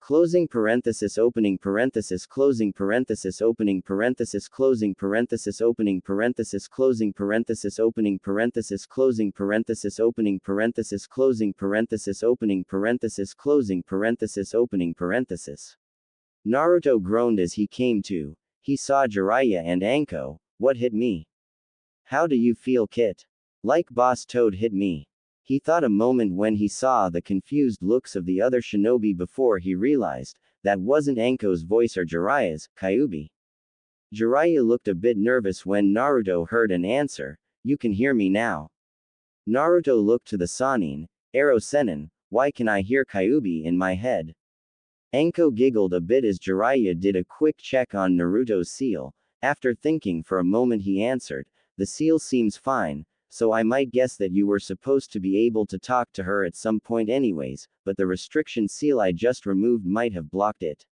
Closing parenthesis opening parenthesis closing parenthesis opening parenthesis closing parenthesis opening parenthesis closing parenthesis opening parenthesis closing parenthesis opening parenthesis closing parenthesis opening parenthesis closing parenthesis opening parenthesis. Naruto groaned as he came to. He saw Jiraiya and Anko. What hit me? How do you feel, Kit? Like Boss Toad hit me. He thought a moment when he saw the confused looks of the other shinobi before he realized that wasn't Anko's voice or Jiraiya's, Kyuubi. Jiraiya looked a bit nervous when Naruto heard an answer. You can hear me now. Naruto looked to the Sannin. Ero Sennin, why can I hear Kyuubi in my head? Anko giggled a bit as Jiraiya did a quick check on Naruto's seal. After thinking for a moment he answered, the seal seems fine, so I might guess that you were supposed to be able to talk to her at some point anyways, but the restriction seal I just removed might have blocked it.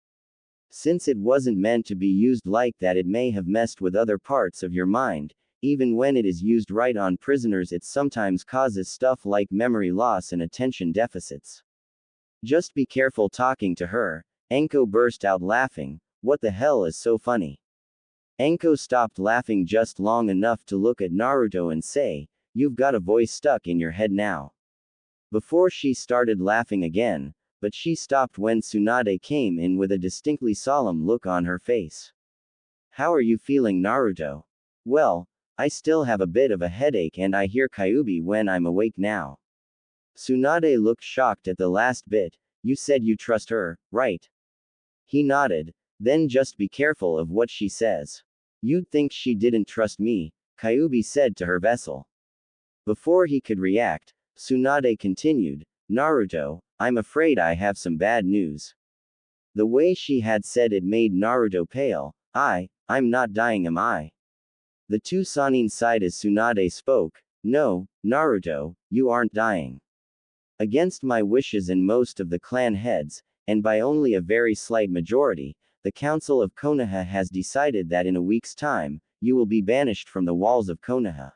Since it wasn't meant to be used like that, it may have messed with other parts of your mind. Even when it is used right on prisoners, it sometimes causes stuff like memory loss and attention deficits. Just be careful talking to her. Anko burst out laughing. What the hell is so funny? Anko stopped laughing just long enough to look at Naruto and say, you've got a voice stuck in your head now. Before she started laughing again, but she stopped when Tsunade came in with a distinctly solemn look on her face. How are you feeling, Naruto? Well, I still have a bit of a headache and I hear Kyuubi when I'm awake now. Tsunade looked shocked at the last bit. You said you trust her, right? He nodded. Then just be careful of what she says. You'd think she didn't trust me, Kyuubi said to her vessel. Before he could react, Tsunade continued, Naruto, I'm afraid I have some bad news. The way she had said it made Naruto pale. I'm not dying, am I? The two Sannin sighed as Tsunade spoke. No, Naruto, you aren't dying. Against my wishes and most of the clan heads, and by only a very slight majority, the Council of Konoha has decided that in a week's time, you will be banished from the walls of Konoha.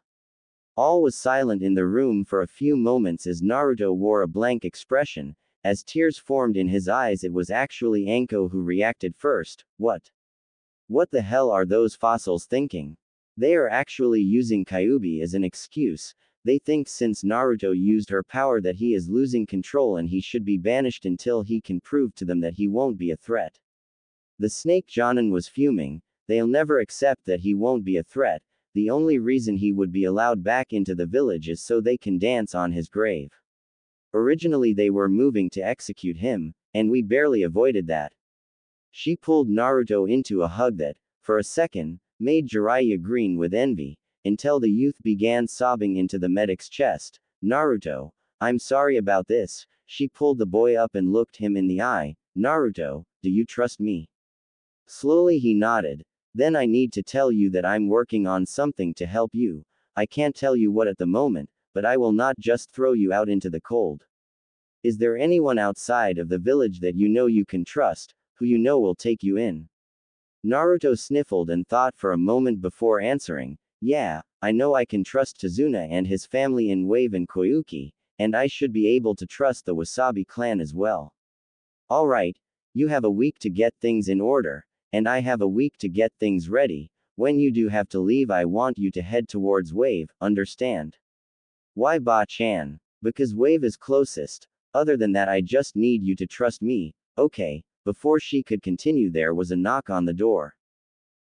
All was silent in the room for a few moments as Naruto wore a blank expression. As tears formed in his eyes, it was actually Anko who reacted first. What? What the hell are those fossils thinking? They are actually using Kyuubi as an excuse. They think since Naruto used her power that he is losing control and he should be banished until he can prove to them that he won't be a threat. The snake Jonin was fuming. They'll never accept that he won't be a threat. The only reason he would be allowed back into the village is so they can dance on his grave. Originally they were moving to execute him, and we barely avoided that. She pulled Naruto into a hug that, for a second, made Jiraiya green with envy, until the youth began sobbing into the medic's chest. Naruto, I'm sorry about this. She pulled the boy up and looked him in the eye. Naruto, do you trust me? Slowly he nodded. Then I need to tell you that I'm working on something to help you. I can't tell you what at the moment, but I will not just throw you out into the cold. Is there anyone outside of the village that you know you can trust, who you know will take you in? Naruto sniffled and thought for a moment before answering. Yeah, I know I can trust Tazuna and his family in Wave and Koyuki, and I should be able to trust the Wasabi clan as well. Alright, you have a week to get things in order, and I have a week to get things ready. When you do have to leave, I want you to head towards Wave, understand? Why Ba-chan? Because Wave is closest. Other than that, I just need you to trust me, okay? Before she could continue, there was a knock on the door.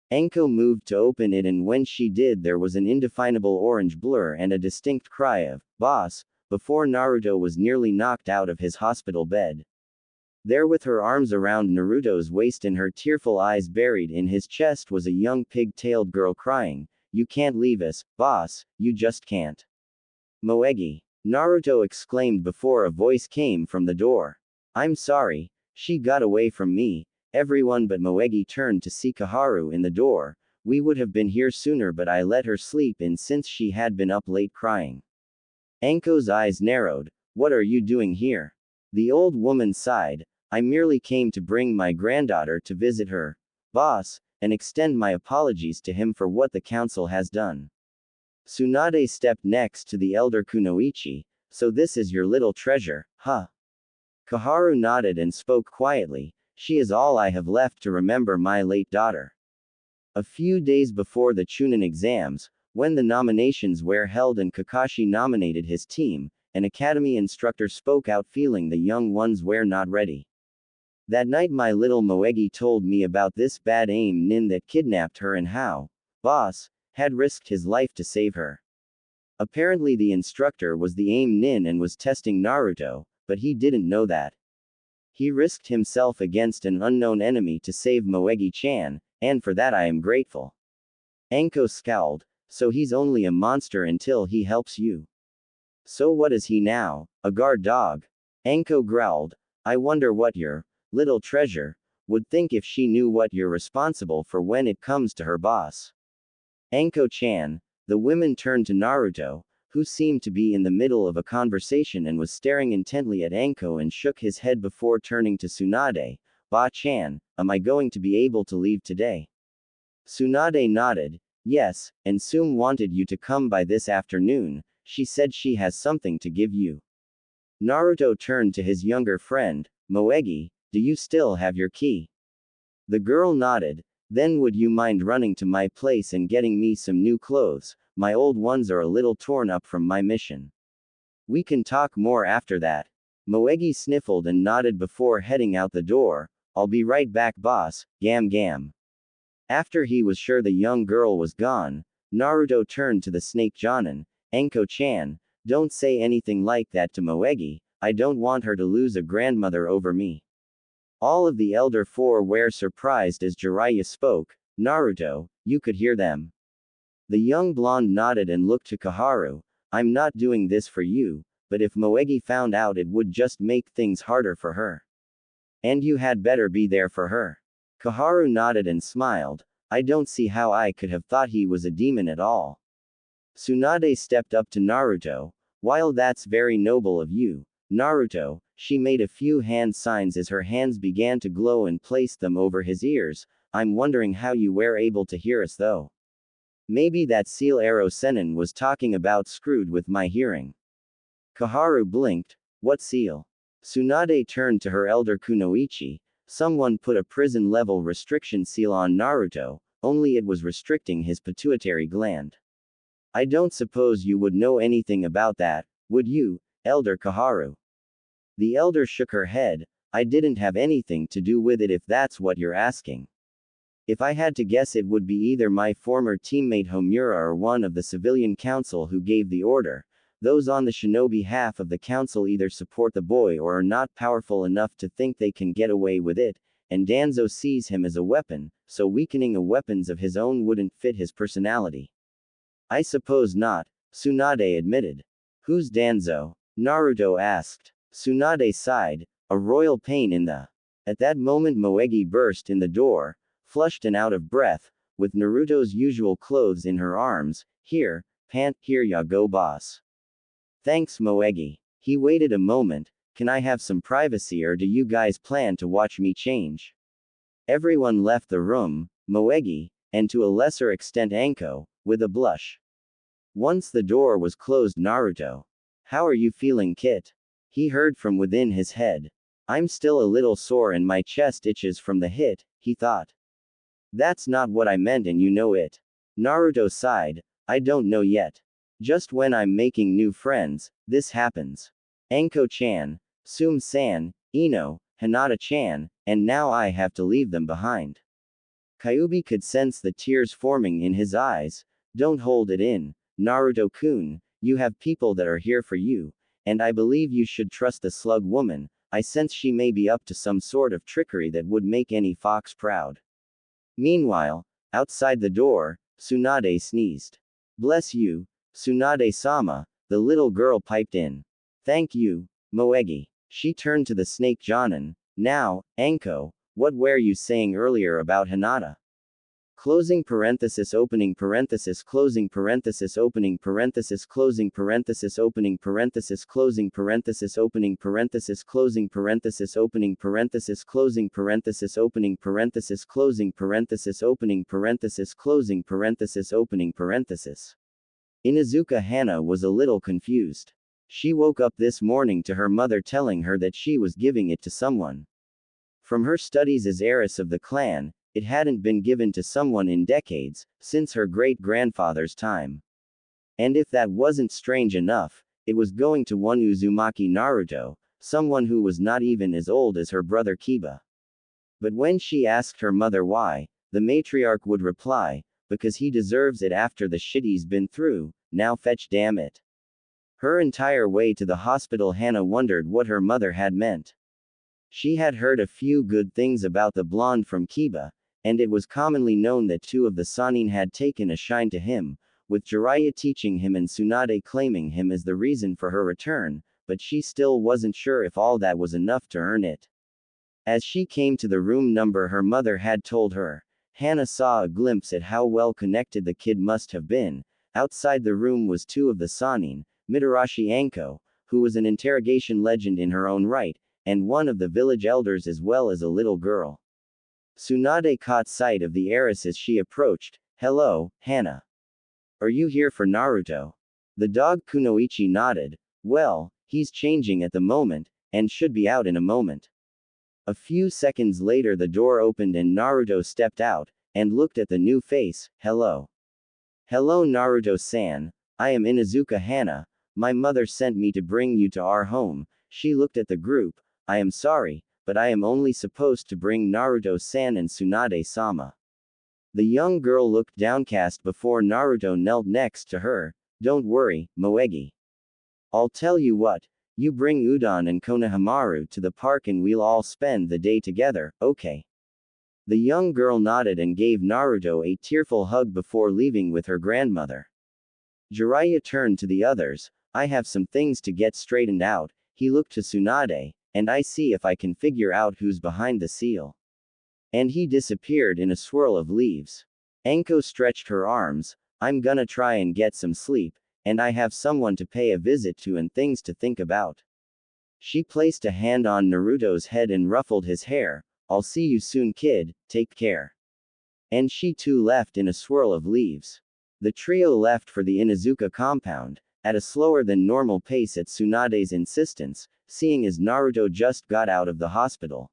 Anko moved to open it, and when she did, there was an indefinable orange blur and a distinct cry of, "Boss," before Naruto was nearly knocked out of his hospital bed. There, with her arms around Naruto's waist and her tearful eyes buried in his chest, was a young pig-tailed girl crying, "You can't leave us, boss, you just can't." Moegi! Naruto exclaimed before a voice came from the door. "I'm sorry, she got away from me." Everyone but Moegi turned to see Koharu in the door. "We would have been here sooner, but I let her sleep in since she had been up late crying." Anko's eyes narrowed. "What are you doing here?" The old woman sighed. "I merely came to bring my granddaughter to visit her, boss, and extend my apologies to him for what the council has done." Tsunade stepped next to the elder Kunoichi. "So this is your little treasure, huh?" Koharu nodded and spoke quietly. "She is all I have left to remember my late daughter." A few days before the Chunin exams, when the nominations were held and Kakashi nominated his team, an academy instructor spoke out, feeling the young ones were not ready. "That night my little Moegi told me about this bad aim nin that kidnapped her and how, boss, had risked his life to save her. Apparently the instructor was the aim nin and was testing Naruto, but he didn't know that. He risked himself against an unknown enemy to save Moegi-chan, and for that I am grateful." Anko scowled. "So he's only a monster until he helps you. So what is he now, a guard dog?" Anko growled. "I wonder what your little treasure would think if she knew what you're responsible for when it comes to her boss." Anko-chan. The women turned to Naruto, who seemed to be in the middle of a conversation and was staring intently at Anko, and shook his head before turning to Tsunade. "Ba-chan, am I going to be able to leave today?" Tsunade nodded. "Yes, and Sum wanted you to come by this afternoon. She said she has something to give you." Naruto turned to his younger friend. "Moegi, do you still have your key?" The girl nodded. "Then would you mind running to my place and getting me some new clothes? My old ones are a little torn up from my mission. We can talk more after that." Moegi sniffled and nodded before heading out the door. "I'll be right back, boss, gam gam." After he was sure the young girl was gone, Naruto turned to the snake Jonin. "Anko-chan, don't say anything like that to Moegi. I don't want her to lose a grandmother over me." All of the elder four were surprised as Jiraiya spoke. "Naruto, you could hear them." The young blonde nodded and looked to Koharu. "I'm not doing this for you, but if Moegi found out, it would just make things harder for her." And you had better be there for her. Koharu nodded and smiled. I don't see how I could have thought he was a demon at all. Tsunade stepped up to Naruto. While that's very noble of you, Naruto, she made a few hand signs as her hands began to glow and placed them over his ears. I'm wondering how you were able to hear us though. Maybe that seal arrow Senin was talking about screwed with my hearing. Koharu blinked. What seal? Tsunade turned to her elder Kunoichi. Someone put a prison-level restriction seal on Naruto, only it was restricting his pituitary gland. I don't suppose you would know anything about that, would you, Elder Koharu? The elder shook her head. I didn't have anything to do with it if that's what you're asking. If I had to guess, it would be either my former teammate Homura or one of the civilian council who gave the order. Those on the shinobi half of the council either support the boy or are not powerful enough to think they can get away with it, and Danzo sees him as a weapon, so weakening a weapons of his own wouldn't fit his personality. I suppose not, Tsunade admitted. Who's Danzo? Naruto asked. Tsunade sighed, a royal pain in the. At that moment Moegi burst in the door, flushed and out of breath, with Naruto's usual clothes in her arms. Here ya go boss. Thanks Moegi. He waited a moment. Can I have some privacy or do you guys plan to watch me change? Everyone left the room, Moegi, and to a lesser extent Anko, with a blush. Once the door was closed, Naruto. How are you feeling, Kit? He heard from within his head. I'm still a little sore and my chest itches from the hit, he thought. That's not what I meant and you know it. Naruto sighed. I don't know yet. Just when I'm making new friends, this happens. Anko-chan, Sum-san, Ino, Hinata-chan, and now I have to leave them behind. Kyuubi could sense the tears forming in his eyes. Don't hold it in, Naruto-kun, you have people that are here for you, and I believe you should trust the slug woman. I sense she may be up to some sort of trickery that would make any fox proud. Meanwhile, outside the door, Tsunade sneezed. Bless you, Tsunade-sama, the little girl piped in. Thank you, Moegi. She turned to the snake Jonin. Now, Anko, what were you saying earlier about Hinata? Closing parenthesis opening parenthesis closing parenthesis opening parenthesis closing parenthesis opening parenthesis closing parenthesis opening parenthesis closing parenthesis opening parenthesis closing parenthesis opening parenthesis closing parenthesis opening parenthesis closing parenthesis opening parenthesis. Inuzuka Hana was a little confused. She woke up this morning to her mother telling her that she was giving it to someone. From her studies as heiress of the clan, it hadn't been given to someone in decades, since her great-grandfather's time. And if that wasn't strange enough, it was going to one Uzumaki Naruto, someone who was not even as old as her brother Kiba. But when she asked her mother why, the matriarch would reply, because he deserves it after the shit he's been through, now fetch damn it. Her entire way to the hospital Hana wondered what her mother had meant. She had heard a few good things about the blonde from Kiba, and it was commonly known that two of the Sannin had taken a shine to him, with Jiraiya teaching him and Tsunade claiming him as the reason for her return, but she still wasn't sure if all that was enough to earn it. As she came to the room number her mother had told her, Hana saw a glimpse at how well connected the kid must have been. Outside the room was two of the Sannin, Mitarashi Anko, who was an interrogation legend in her own right, and one of the village elders as well as a little girl. Tsunade caught sight of the heiress as she approached. Hello, Hana. Are you here for Naruto? The dog Kunoichi nodded. Well, he's changing at the moment, and should be out in a moment. A few seconds later the door opened and Naruto stepped out, and looked at the new face. Hello. Hello Naruto-san, I am Inuzuka Hana. My mother sent me to bring you to our home. She looked at the group. I am sorry, but I am only supposed to bring Naruto-san and Tsunade-sama. The young girl looked downcast before Naruto knelt next to her. Don't worry, Moegi. I'll tell you what, you bring Udon and Konohamaru to the park and we'll all spend the day together, okay? The young girl nodded and gave Naruto a tearful hug before leaving with her grandmother. Jiraiya turned to the others. I have some things to get straightened out. He looked to Tsunade, and I see if I can figure out who's behind the seal. And he disappeared in a swirl of leaves. Anko stretched her arms. I'm gonna try and get some sleep, and I have someone to pay a visit to and things to think about. She placed a hand on Naruto's head and ruffled his hair. I'll see you soon, kid, take care. And she too left in a swirl of leaves. The trio left for the Inuzuka compound, at a slower than normal pace at Tsunade's insistence, seeing as Naruto just got out of the hospital.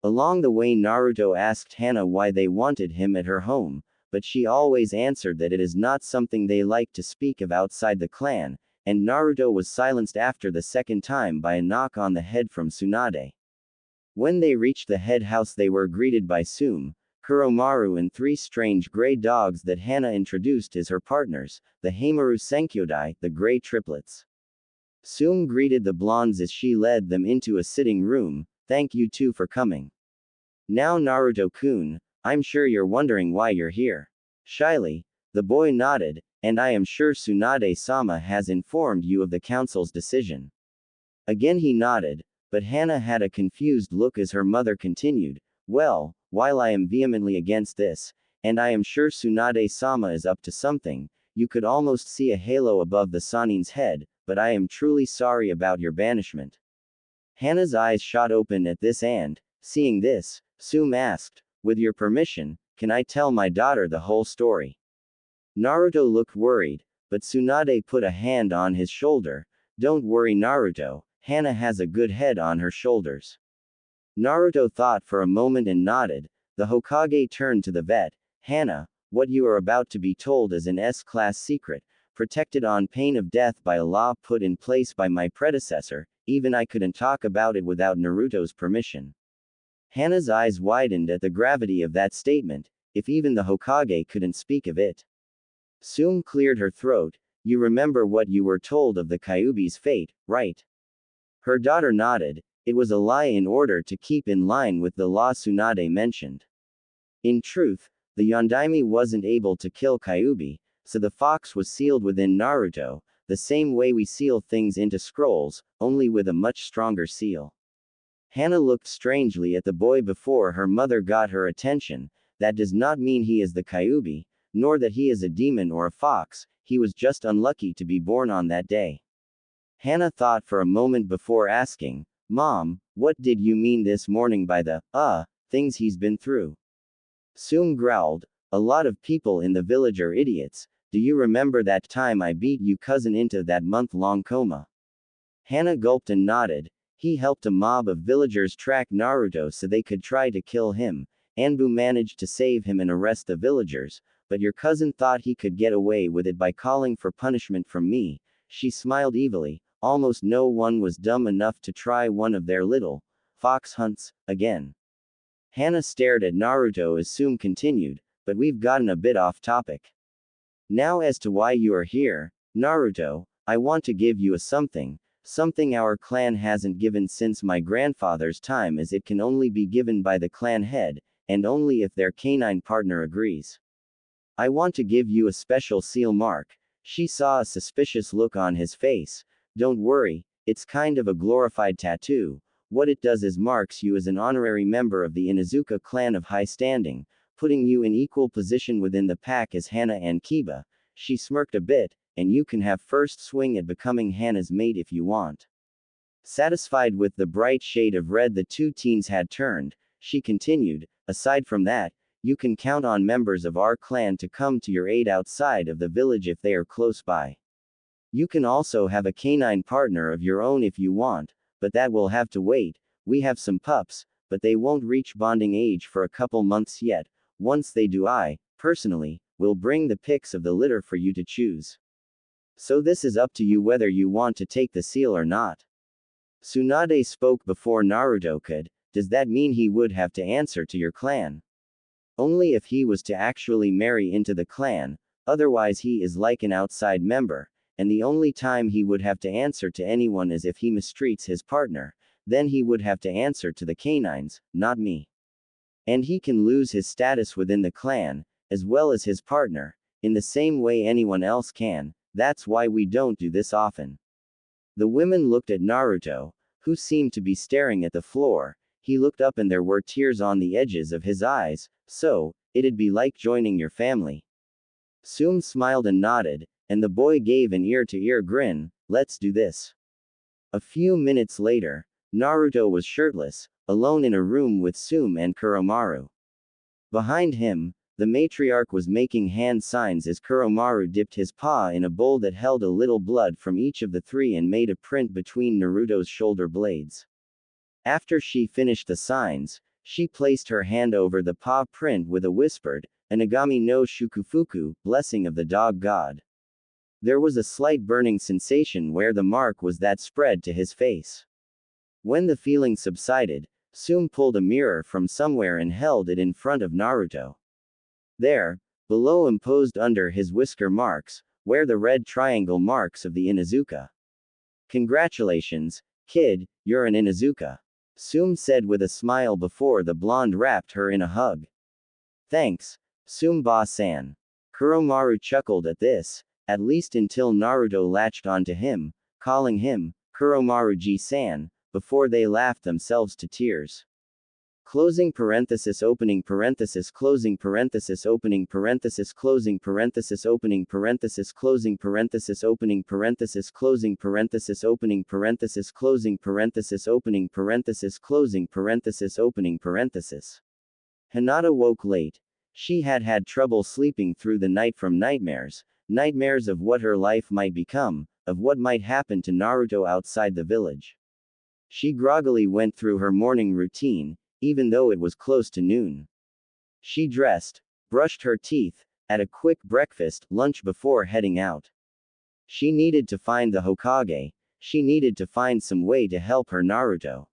Along the way, Naruto asked Hana why they wanted him at her home, but she always answered that it is not something they like to speak of outside the clan, and Naruto was silenced after the second time by a knock on the head from Tsunade. When they reached the head house, they were greeted by Sume, Kuromaru, and 3 strange gray dogs that Hana introduced as her partners, the Heimaru Senkyodai, the gray triplets. Sume greeted the blondes as she led them into a sitting room. Thank you two for coming. Now Naruto-kun, I'm sure you're wondering why you're here. Shyly, the boy nodded, and I am sure Tsunade-sama has informed you of the council's decision. Again he nodded, but Hana had a confused look as her mother continued, well, while I am vehemently against this, and I am sure Tsunade-sama is up to something, you could almost see a halo above the Sanin's head, but I am truly sorry about your banishment. Hana's eyes shot open at this and, seeing this, Sume asked, with your permission, can I tell my daughter the whole story? Naruto looked worried, but Tsunade put a hand on his shoulder. Don't worry, Naruto, Hana has a good head on her shoulders. Naruto thought for a moment and nodded. The Hokage turned to the vet. Hana, what you are about to be told is an S-class secret, protected on pain of death by a law put in place by my predecessor. Even I couldn't talk about it without Naruto's permission. Hana's eyes widened at the gravity of that statement. If even the Hokage couldn't speak of it. Sume cleared her throat. You remember what you were told of the Kyuubi's fate, right? Her daughter nodded. It was a lie in order to keep in line with the law Tsunade mentioned. In truth, the Yondaime wasn't able to kill Kyuubi, so the fox was sealed within Naruto, the same way we seal things into scrolls, only with a much stronger seal. Hana looked strangely at the boy before her mother got her attention. That does not mean he is the Kyuubi, nor that he is a demon or a fox, he was just unlucky to be born on that day. Hana thought for a moment before asking, Mom, what did you mean this morning by the, things he's been through? Sume growled, a lot of people in the village are idiots. Do you remember that time I beat you cousin into that month-long coma? Hana gulped and nodded. He helped a mob of villagers track Naruto so they could try to kill him. Anbu managed to save him and arrest the villagers, but your cousin thought he could get away with it by calling for punishment from me. She smiled evilly. Almost no one was dumb enough to try one of their little fox hunts again. Hana stared at Naruto as Sume continued, but we've gotten a bit off topic. Now as to why you are here, Naruto, I want to give you a something our clan hasn't given since my grandfather's time, as it can only be given by the clan head, and only if their canine partner agrees. I want to give you a special seal mark. She saw a suspicious look on his face. Don't worry, it's kind of a glorified tattoo. What it does is marks you as an honorary member of the Inuzuka clan of high standing, putting you in equal position within the pack as Hana and Kiba. She smirked a bit, and you can have first swing at becoming Hana's mate if you want. Satisfied with the bright shade of red the two teens had turned, she continued, aside from that, you can count on members of our clan to come to your aid outside of the village if they are close by. You can also have a canine partner of your own if you want, but that will have to wait. We have some pups, but they won't reach bonding age for a couple months yet. Once they do, I, personally, will bring the pics of the litter for you to choose. So this is up to you whether you want to take the seal or not. Tsunade spoke before Naruto could. Does that mean he would have to answer to your clan? Only if he was to actually marry into the clan, otherwise he is like an outside member, and the only time he would have to answer to anyone is if he mistreats his partner, then he would have to answer to the canines, not me. And he can lose his status within the clan, as well as his partner, in the same way anyone else can. That's why we don't do this often. The women looked at Naruto, who seemed to be staring at the floor. He looked up and there were tears on the edges of his eyes. So, it'd be like joining your family. Sum smiled and nodded, and the boy gave an ear-to-ear grin. Let's do this. A few minutes later, Naruto was shirtless, alone in a room with Sum and Kuromaru. Behind him, the matriarch was making hand signs as Kuromaru dipped his paw in a bowl that held a little blood from each of the three and made a print between Naruto's shoulder blades. After she finished the signs, she placed her hand over the paw print with a whispered, "Anagami no Shukufuku," blessing of the dog god. There was a slight burning sensation where the mark was that spread to his face. When the feeling subsided, Sum pulled a mirror from somewhere and held it in front of Naruto. There, below imposed under his whisker marks, were the red triangle marks of the Inuzuka. "Congratulations, kid, you're an Inuzuka," Sum said with a smile before the blonde wrapped her in a hug. "Thanks, Sumba-san." Kuromaru chuckled at this, at least until Naruto latched onto him, calling him Kuromaru-ji-san, before they laughed themselves to tears. Closing parenthesis opening parenthesis closing parenthesis opening parenthesis closing parenthesis opening parenthesis closing parenthesis opening parenthesis closing parenthesis opening parenthesis closing parenthesis opening parenthesis closing parenthesis opening parenthesis. Hinata woke late. She had had trouble sleeping through the night from nightmares of what her life might become, of what might happen to Naruto outside the village. She groggily went through her morning routine, even though it was close to noon. She dressed, brushed her teeth, had a quick breakfast, lunch before heading out. She needed to find the Hokage, she needed to find some way to help her Naruto.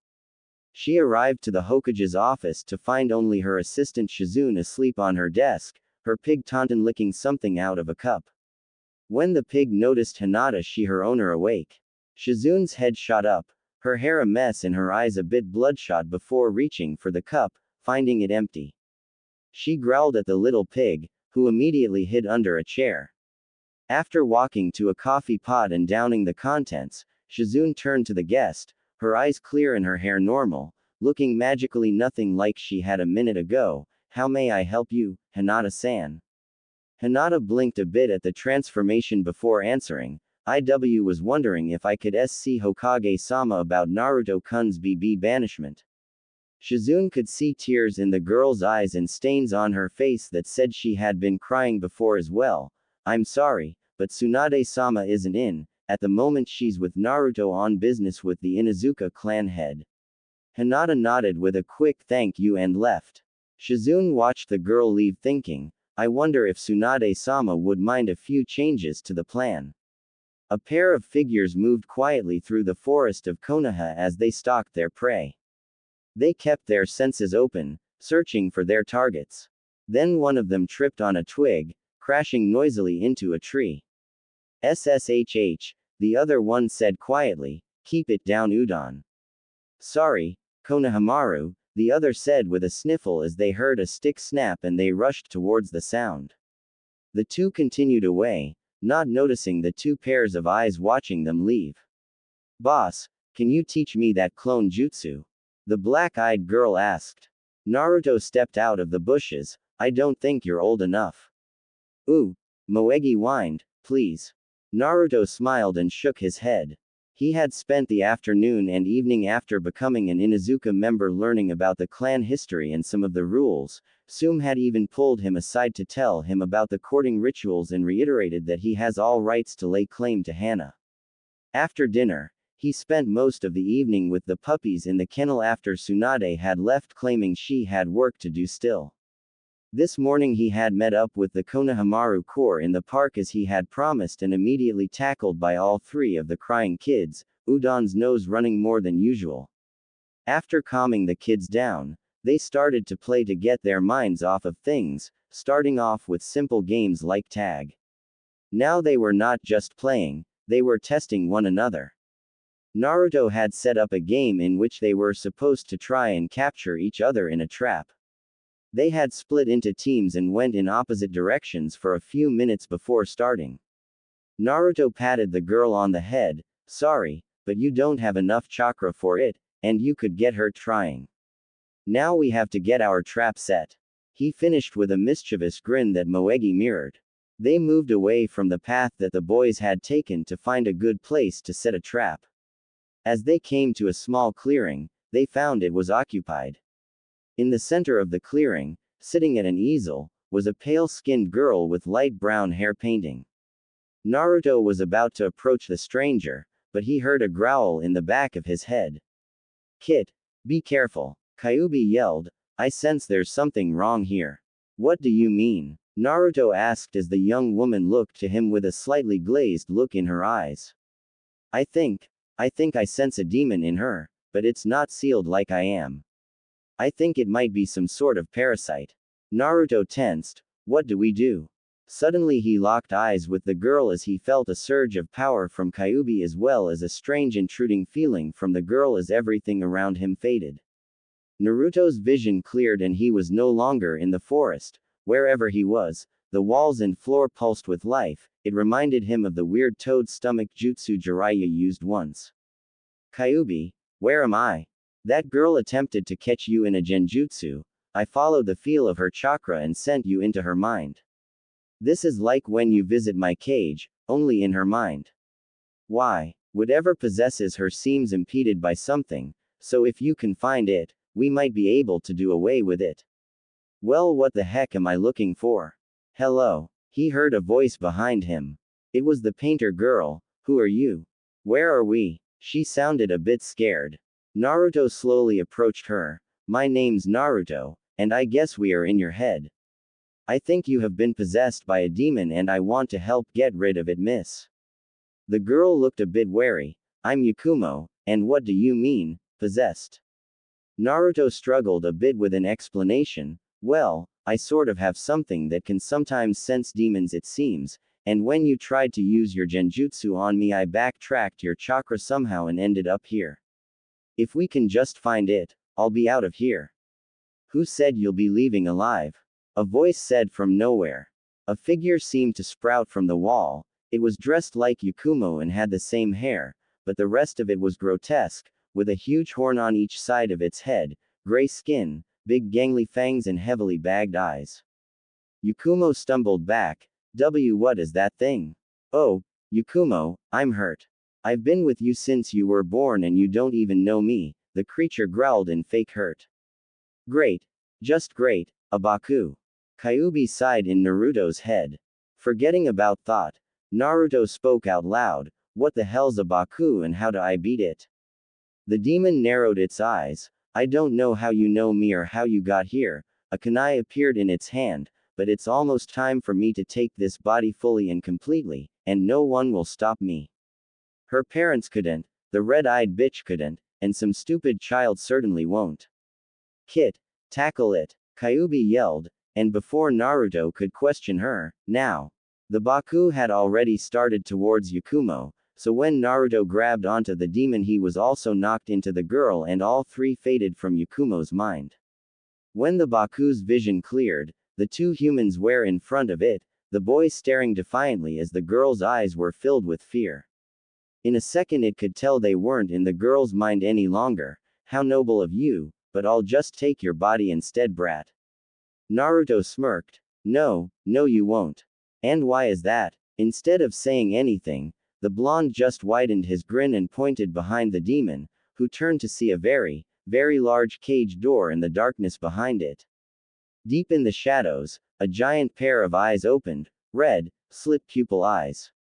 She arrived to the Hokage's office to find only her assistant Shizune asleep on her desk, her pig Tauntaun licking something out of a cup. When the pig noticed Hinata, her owner, awake. Shizune's head shot up, her hair a mess and her eyes a bit bloodshot before reaching for the cup, finding it empty. She growled at the little pig, who immediately hid under a chair. After walking to a coffee pot and downing the contents, Shizune turned to the guest, her eyes clear and her hair normal, looking magically nothing like she had a minute ago. "How may I help you, Hinata-san?" Hinata blinked a bit at the transformation before answering. "I was wondering if I could see Hokage-sama about Naruto-kun's BB banishment." Shizune could see tears in the girl's eyes and stains on her face that said she had been crying before as well. "I'm sorry, but Tsunade-sama isn't in. At the moment she's with Naruto on business with the Inuzuka clan head." Hinata nodded with a quick thank you and left. Shizune watched the girl leave thinking, "I wonder if Tsunade-sama would mind a few changes to the plan." A pair of figures moved quietly through the forest of Konoha as they stalked their prey. They kept their senses open, searching for their targets. Then one of them tripped on a twig, crashing noisily into a tree. "SSHH," the other one said quietly, "Keep it down, Udon." "Sorry, Konohamaru," the other said with a sniffle as they heard a stick snap and they rushed towards the sound. The two continued away, not noticing the two pairs of eyes watching them leave. "Boss, can you teach me that clone jutsu?" the black-eyed girl asked. Naruto stepped out of the bushes. "I don't think you're old enough." "Ooh," Moegi whined, "please." Naruto smiled and shook his head. He had spent the afternoon and evening after becoming an Inuzuka member learning about the clan history and some of the rules. Sum had even pulled him aside to tell him about the courting rituals and reiterated that he has all rights to lay claim to Hana. After dinner, he spent most of the evening with the puppies in the kennel after Tsunade had left, claiming she had work to do still. This morning he had met up with the Konohamaru Corps in the park as he had promised and immediately tackled by all three of the crying kids, Udon's nose running more than usual. After calming the kids down, they started to play to get their minds off of things, starting off with simple games like tag. Now they were not just playing, they were testing one another. Naruto had set up a game in which they were supposed to try and capture each other in a trap. They had split into teams and went in opposite directions for a few minutes before starting. Naruto patted the girl on the head. "Sorry, but you don't have enough chakra for it, and you could get hurt trying. Now we have to get our trap set. He finished with a mischievous grin that Moegi mirrored. They moved away from the path that the boys had taken to find a good place to set a trap. As they came to a small clearing, they found it was occupied. In the center of the clearing, sitting at an easel, was a pale-skinned girl with light brown hair painting. Naruto was about to approach the stranger, but he heard a growl in the back of his head. "Kid, be careful," Kyuubi yelled. "I sense there's something wrong here." "What do you mean?" Naruto asked as the young woman looked to him with a slightly glazed look in her eyes. I think I sense a demon in her, but it's not sealed like I am. I think it might be some sort of parasite." Naruto tensed. "What do we do?" Suddenly he locked eyes with the girl as he felt a surge of power from Kyuubi as well as a strange intruding feeling from the girl as everything around him faded. Naruto's vision cleared and he was no longer in the forest. Wherever he was, the walls and floor pulsed with life. It reminded him of the weird toad stomach jutsu Jiraiya used once. "Kyuubi, where am I? That girl attempted to catch you in a genjutsu. I followed the feel of her chakra and sent you into her mind. This is like when you visit my cage, only in her mind. Why? Whatever possesses her seems impeded by something, so if you can find it, we might be able to do away with it." "Well, what the heck am I looking for?" "Hello." He heard a voice behind him. It was the painter girl. "Who are you? Where are we?" She sounded a bit scared. Naruto slowly approached her. "My name's Naruto, and I guess we are in your head. I think you have been possessed by a demon and I want to help get rid of it, miss." The girl looked a bit wary. "I'm Yakumo, and what do you mean, possessed?" Naruto struggled a bit with an explanation. "Well, I sort of have something that can sometimes sense demons, it seems, and when you tried to use your genjutsu on me I backtracked your chakra somehow and ended up here. If we can just find it, I'll be out of here." "Who said you'll be leaving alive?" a voice said from nowhere. A figure seemed to sprout from the wall. It was dressed like Yakumo and had the same hair, but the rest of it was grotesque, with a huge horn on each side of its head, gray skin, big gangly fangs and heavily bagged eyes. Yakumo stumbled back. What is that thing?" "Oh, Yakumo, I'm hurt. I've been with you since you were born and you don't even know me," the creature growled in fake hurt. "Great. Just great, Abaku." Kyuubi sighed in Naruto's head. Forgetting about thought, Naruto spoke out loud. "What the hell's Abaku and how do I beat it?" The demon narrowed its eyes. "I don't know how you know me or how you got here." A kunai appeared in its hand. "But it's almost time for me to take this body fully and completely, and no one will stop me. Her parents couldn't, the red-eyed bitch couldn't, and some stupid child certainly won't. Kit, tackle it," Kyuubi yelled, and before Naruto could question her, "Now." The Baku had already started towards Yakumo, so when Naruto grabbed onto the demon he was also knocked into the girl and all three faded from Yakumo's mind. When the Baku's vision cleared, the two humans were in front of it, the boy staring defiantly as the girl's eyes were filled with fear. In a second it could tell they weren't in the girl's mind any longer. "How noble of you, but I'll just take your body instead, brat." Naruto smirked. No you won't." "And why is that?" Instead of saying anything, the blonde just widened his grin and pointed behind the demon, who turned to see a very, very large cage door in the darkness behind it. Deep in the shadows, a giant pair of eyes opened, red, slit pupil eyes.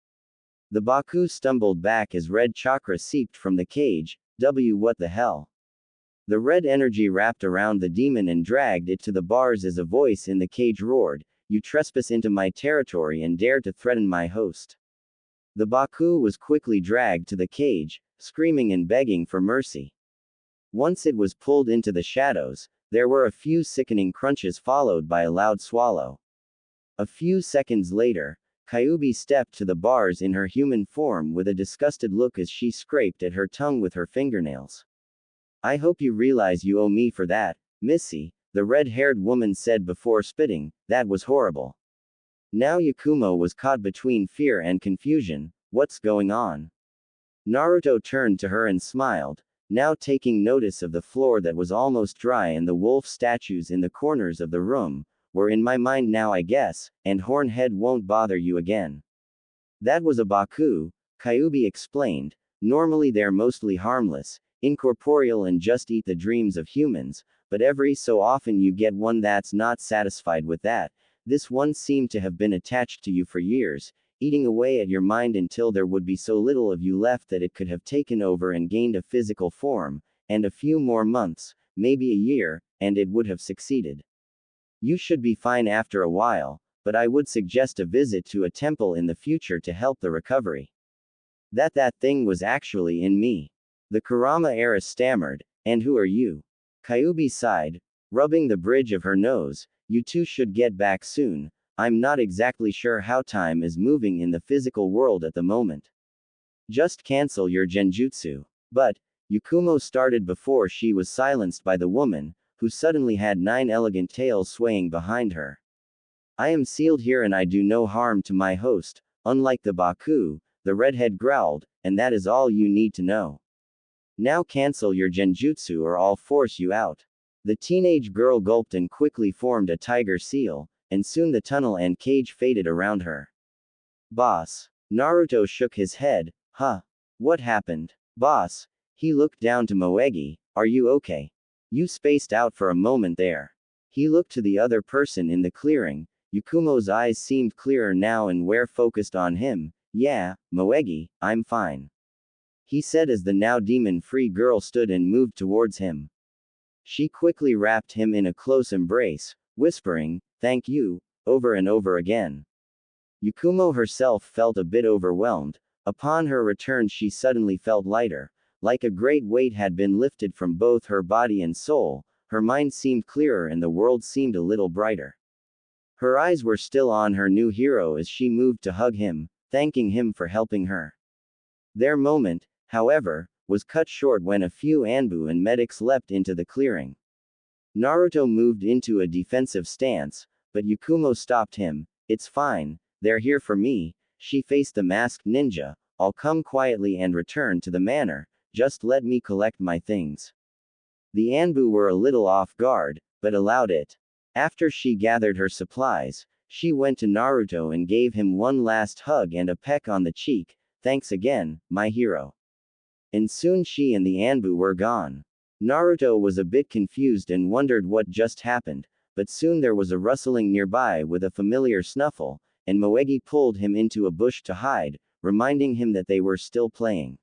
The Baku stumbled back as red chakra seeped from the cage. What the hell? The red energy wrapped around the demon and dragged it to the bars as a voice in the cage roared, "You trespass into my territory and dare to threaten my host." The Baku was quickly dragged to the cage, screaming and begging for mercy. Once it was pulled into the shadows, there were a few sickening crunches followed by a loud swallow. A few seconds later, Kyuubi stepped to the bars in her human form with a disgusted look as she scraped at her tongue with her fingernails. "I hope you realize you owe me for that, Missy," the red-haired woman said before spitting. "That was horrible." Now Yakumo was caught between fear and confusion. What's going on? Naruto turned to her and smiled, now taking notice of the floor that was almost dry and the wolf statues in the corners of the room, were in my mind now I guess, and Hornhead won't bother you again. That was a Baku, Kyuubi explained. Normally they're mostly harmless, incorporeal and just eat the dreams of humans, but every so often you get one that's not satisfied with that. This one seemed to have been attached to you for years, eating away at your mind until there would be so little of you left that it could have taken over and gained a physical form, and a few more months, maybe a year, and it would have succeeded. You should be fine after a while, but I would suggest a visit to a temple in the future to help the recovery. That thing was actually in me. The Kurama heiress stammered, and who are you? Kyuubi sighed, rubbing the bridge of her nose. You two should get back soon. I'm not exactly sure how time is moving in the physical world at the moment. Just cancel your genjutsu. But, Yakumo started before she was silenced by the woman, who suddenly had 9 elegant tails swaying behind her. I am sealed here and I do no harm to my host, unlike the Baku, the redhead growled, and that is all you need to know. Now cancel your genjutsu or I'll force you out. The teenage girl gulped and quickly formed a tiger seal, and soon the tunnel and cage faded around her. Boss. Naruto shook his head. Huh? What happened? Boss. He looked down to Moegi. Are you okay? You spaced out for a moment there. He looked to the other person in the clearing. Yakumo's eyes seemed clearer now and were focused on him. Yeah, Moegi, I'm fine. He said as the now demon-free girl stood and moved towards him. She quickly wrapped him in a close embrace, whispering, thank you, over and over again. Yakumo herself felt a bit overwhelmed. Upon her return she suddenly felt lighter, like a great weight had been lifted from both her body and soul. Her mind seemed clearer and the world seemed a little brighter. Her eyes were still on her new hero as she moved to hug him, thanking him for helping her. Their moment, however, was cut short when a few Anbu and medics leapt into the clearing. Naruto moved into a defensive stance, but Yakumo stopped him. It's fine, they're here for me. She faced the masked ninja. I'll come quietly and return to the manor, just let me collect my things. The Anbu were a little off guard, but allowed it. After she gathered her supplies, she went to Naruto and gave him one last hug and a peck on the cheek. Thanks again, my hero. And soon she and the Anbu were gone. Naruto was a bit confused and wondered what just happened, but soon there was a rustling nearby with a familiar snuffle, and Moegi pulled him into a bush to hide, reminding him that they were still playing.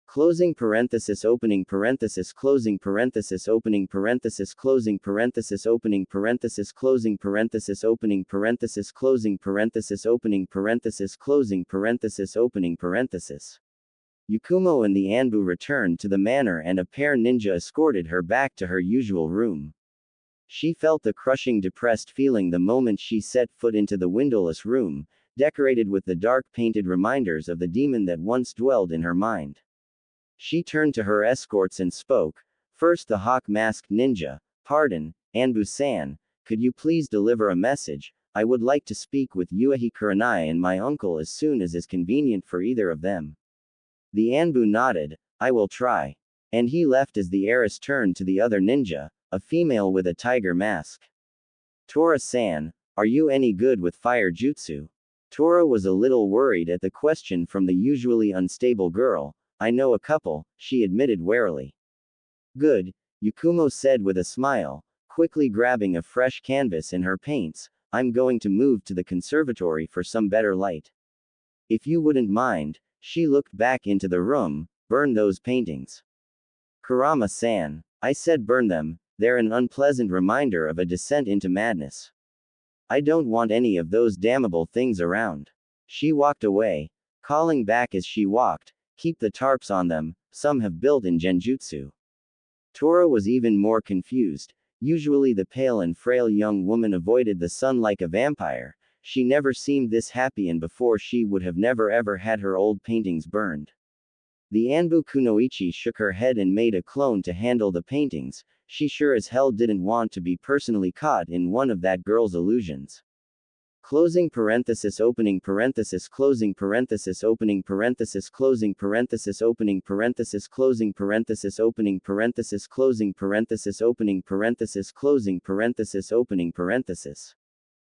Closing parenthesis opening parenthesis closing parenthesis opening parenthesis closing parenthesis opening parenthesis closing parenthesis opening parenthesis closing parenthesis opening parenthesis closing parenthesis opening parenthesis. Yakumo and the Anbu returned to the manor and a pair ninja escorted her back to her usual room. She felt the crushing depressed feeling the moment she set foot into the windowless room, decorated with the dark painted reminders of the demon that once dwelled in her mind. She turned to her escorts and spoke. First the hawk-masked ninja. Pardon, Anbu-san, could you please deliver a message? I would like to speak with Yuahi Kurenai and my uncle as soon as is convenient for either of them. The Anbu nodded. I will try. And he left as the heiress turned to the other ninja, a female with a tiger mask. Tora-san, are you any good with fire jutsu? Tora was a little worried at the question from the usually unstable girl. I know a couple, she admitted warily. Good, Yakumo said with a smile, quickly grabbing a fresh canvas in her paints. I'm going to move to the conservatory for some better light. If you wouldn't mind, she looked back into the room, burn those paintings. Kurama-san, I said burn them, they're an unpleasant reminder of a descent into madness. I don't want any of those damnable things around. She walked away, calling back as she walked, keep the tarps on them, some have built-in genjutsu. Tora was even more confused. Usually the pale and frail young woman avoided the sun like a vampire. She never seemed this happy and before she would have never ever had her old paintings burned. The Anbu Kunoichi shook her head and made a clone to handle the paintings. She sure as hell didn't want to be personally caught in one of that girl's illusions. Closing parenthesis opening parenthesis closing parenthesis opening parenthesis closing parenthesis opening parenthesis closing parenthesis opening parenthesis closing parenthesis opening parenthesis closing parenthesis opening parenthesis.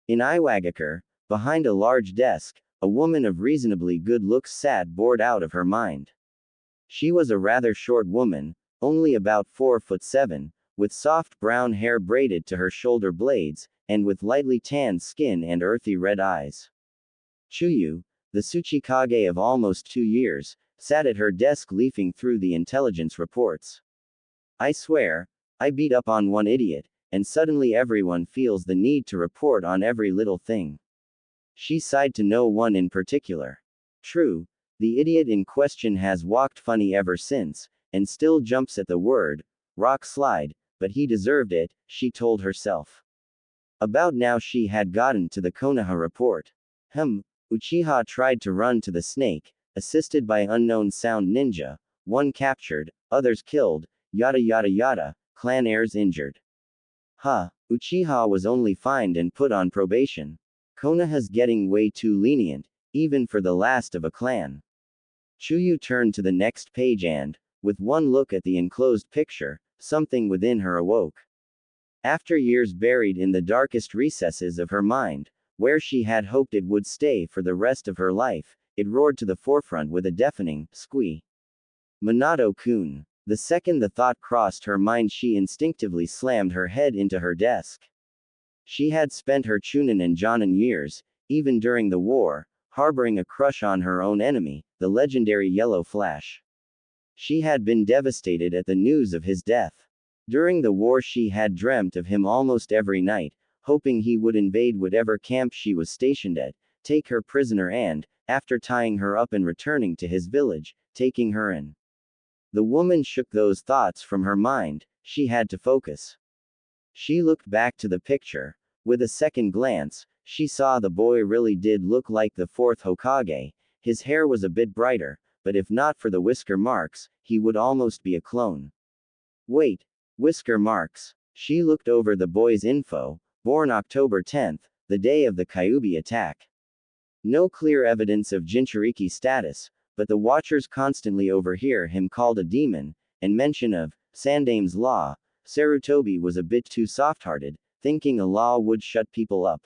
In Iwagakure, behind a large desk, a woman of reasonably good looks sat bored out of her mind. She was a rather short woman, only about 4'7", with soft brown hair braided to her shoulder blades, and with lightly tanned skin and earthy red eyes. Chuyu, the Tsuchikage of almost 2 years, sat at her desk leafing through the intelligence reports. I swear, I beat up on one idiot, and suddenly everyone feels the need to report on every little thing. She sighed to no one in particular. True, the idiot in question has walked funny ever since, and still jumps at the word rock slide, but he deserved it, she told herself. About now she had gotten to the Konoha report. Uchiha tried to run to the snake, assisted by unknown sound ninja, one captured, others killed, yada yada yada, clan heirs injured. Uchiha was only fined and put on probation. Konoha's getting way too lenient, even for the last of a clan. Chuyu turned to the next page and, with one look at the enclosed picture, something within her awoke. After years buried in the darkest recesses of her mind, where she had hoped it would stay for the rest of her life, it roared to the forefront with a deafening squee. Minato-kun. The second the thought crossed her mind, she instinctively slammed her head into her desk. She had spent her Chunin and Jonin years, even during the war, harboring a crush on her own enemy, the legendary Yellow Flash. She had been devastated at the news of his death. During the war she had dreamt of him almost every night, hoping he would invade whatever camp she was stationed at, take her prisoner and, after tying her up and returning to his village, taking her in. The woman shook those thoughts from her mind, she had to focus. She looked back to the picture. With a second glance, she saw the boy really did look like the fourth Hokage. His hair was a bit brighter, but if not for the whisker marks, he would almost be a clone. Wait, whisker marks. She looked over the boy's info, born October 10th, the day of the Kyuubi attack. No clear evidence of Jinchuriki status, but the watchers constantly overhear him called a demon, and mention of Sandame's law. Sarutobi was a bit too soft-hearted, thinking a law would shut people up.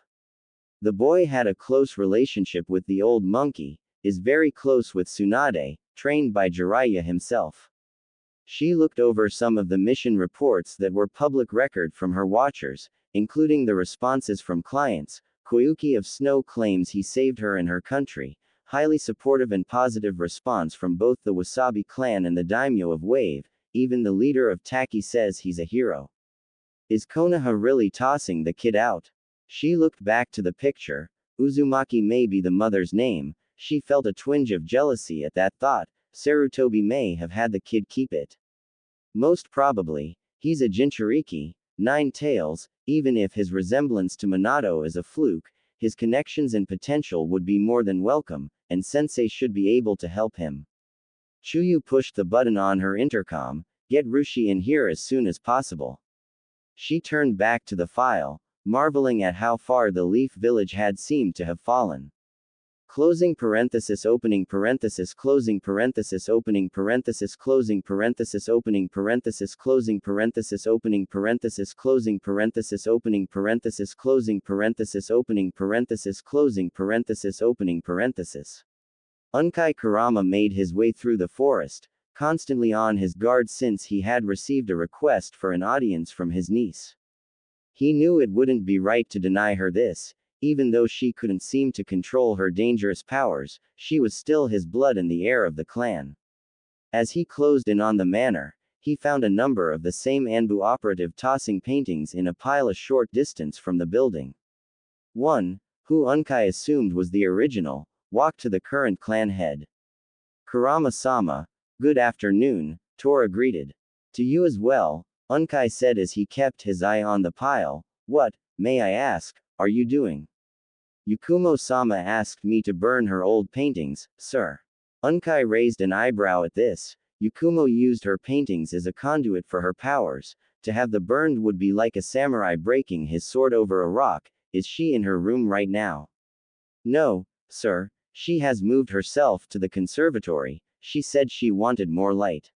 The boy had a close relationship with the old monkey, is very close with Tsunade, trained by Jiraiya himself. She looked over some of the mission reports that were public record from her watchers, including the responses from clients. Koyuki of Snow claims he saved her and her country. Highly supportive and positive response from both the Wasabi clan and the daimyo of Wave. Even the leader of Taki says he's a hero. Is Konoha really tossing the kid out? She looked back to the picture. Uzumaki may be the mother's name. She felt a twinge of jealousy at that thought. Sarutobi may have had the kid keep it. Most probably, he's a Jinchuriki, 9 tails. Even if his resemblance to Minato is a fluke, his connections and potential would be more than welcome, and Sensei should be able to help him. Chuyu pushed the button on her intercom. Get Rushi in here as soon as possible. She turned back to the file, marveling at how far the Leaf Village had seemed to have fallen. Closing parenthesis opening parenthesis closing parenthesis opening parenthesis closing parenthesis opening parenthesis closing parenthesis opening parenthesis closing parenthesis opening parenthesis closing parenthesis opening parenthesis closing parenthesis opening parenthesis. Unkai Kurama made his way through the forest, constantly on his guard since he had received a request for an audience from his niece. He knew it wouldn't be right to deny her this. Even though she couldn't seem to control her dangerous powers, she was still his blood and the heir of the clan. As he closed in on the manor, he found a number of the same Anbu operative tossing paintings in a pile a short distance from the building. One, who Unkai assumed was the original, walked to the current clan head. Kurama-sama, good afternoon, Tora greeted. To you as well, Unkai said as he kept his eye on the pile. What, may I ask, are you doing? Yukumo-sama asked me to burn her old paintings, sir. Unkai raised an eyebrow at this. Yukumo used her paintings as a conduit for her powers. To have the burned would be like a samurai breaking his sword over a rock. Is she in her room right now? No, sir, she has moved herself to the conservatory, she said she wanted more light.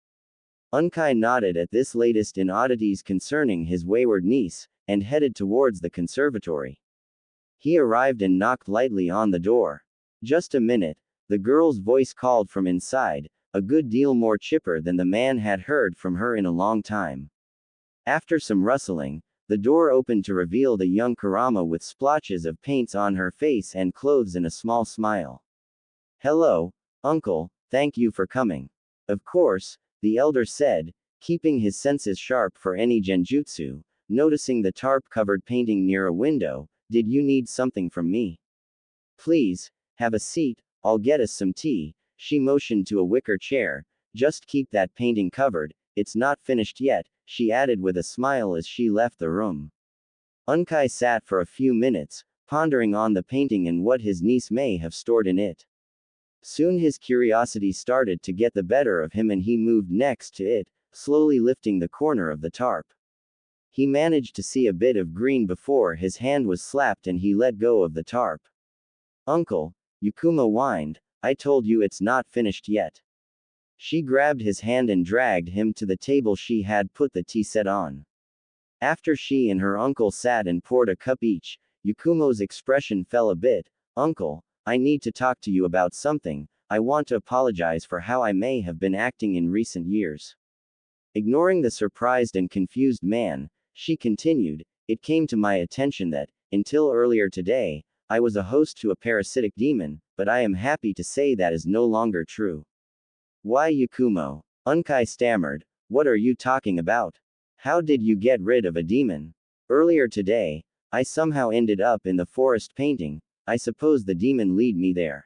Unkai nodded at this latest in oddities concerning his wayward niece, and headed towards the conservatory. He arrived and knocked lightly on the door. Just a minute, the girl's voice called from inside, a good deal more chipper than the man had heard from her in a long time. After some rustling, the door opened to reveal the young Kurama with splotches of paints on her face and clothes and a small smile. Hello, uncle, thank you for coming. Of course, the elder said, keeping his senses sharp for any genjutsu, noticing the tarp-covered painting near a window. Did you need something from me? Please, have a seat, I'll get us some tea. She motioned to a wicker chair. Just keep that painting covered, it's not finished yet, she added with a smile as she left the room. Unkai sat for a few minutes, pondering on the painting and what his niece may have stored in it. Soon his curiosity started to get the better of him and he moved next to it, slowly lifting the corner of the tarp. He managed to see a bit of green before his hand was slapped and he let go of the tarp. Uncle, Yukuma whined, I told you it's not finished yet. She grabbed his hand and dragged him to the table she had put the tea set on. After she and her uncle sat and poured a cup each, Yukumo's expression fell a bit. Uncle, I need to talk to you about something. I want to apologize for how I may have been acting in recent years. Ignoring the surprised and confused man, she continued, it came to my attention that, until earlier today, I was a host to a parasitic demon, but I am happy to say that is no longer true. Why Yakumo? Unkai stammered, what are you talking about? How did you get rid of a demon? Earlier today, I somehow ended up in the forest painting, I suppose the demon led me there.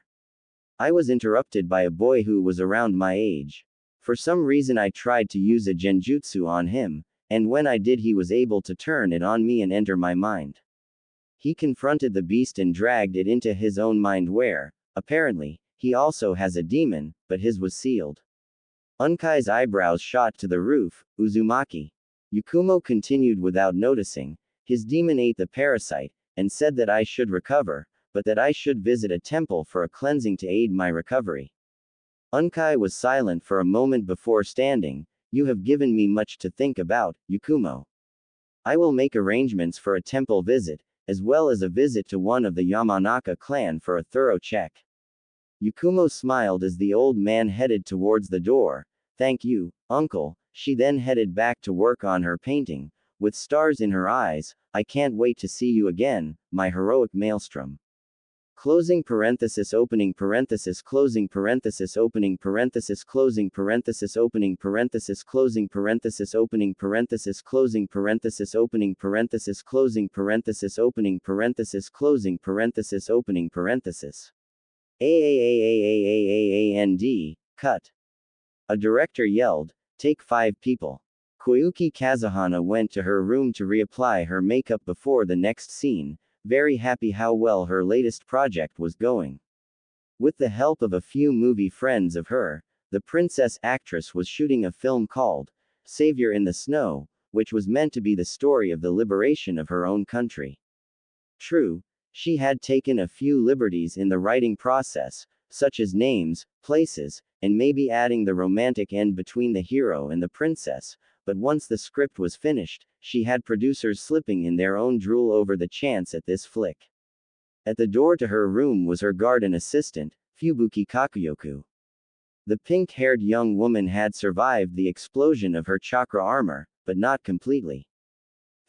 I was interrupted by a boy who was around my age. For some reason I tried to use a genjutsu on him, and when I did he was able to turn it on me and enter my mind. He confronted the beast and dragged it into his own mind where, apparently, he also has a demon, but his was sealed. Unkai's eyebrows shot to the roof. Uzumaki. Yukumo continued without noticing, his demon ate the parasite, and said that I should recover, but that I should visit a temple for a cleansing to aid my recovery. Unkai was silent for a moment before standing. You have given me much to think about, Yukumo. I will make arrangements for a temple visit, as well as a visit to one of the Yamanaka clan for a thorough check. Yukumo smiled as the old man headed towards the door. Thank you, uncle. She then headed back to work on her painting, with stars in her eyes. I can't wait to see you again, my heroic maelstrom. Closing parenthesis opening parenthesis closing parenthesis opening parenthesis closing parenthesis opening parenthesis closing parenthesis opening parenthesis closing parenthesis opening parenthesis closing parenthesis opening parenthesis closing parenthesis opening parenthesis. And cut. A director yelled, take 5 people. Koyuki Kazuhana went to her room to reapply her makeup before the next scene, very happy how well her latest project was going. With the help of a few movie friends of her, the princess actress was shooting a film called Savior in the Snow, which was meant to be the story of the liberation of her own country. True, she had taken a few liberties in the writing process, such as names, places, and maybe adding the romantic end between the hero and the princess, but once the script was finished, she had producers slipping in their own drool over the chance at this flick. At the door to her room was her garden assistant, Fubuki Kakuyoku. The pink-haired young woman had survived the explosion of her chakra armor, but not completely.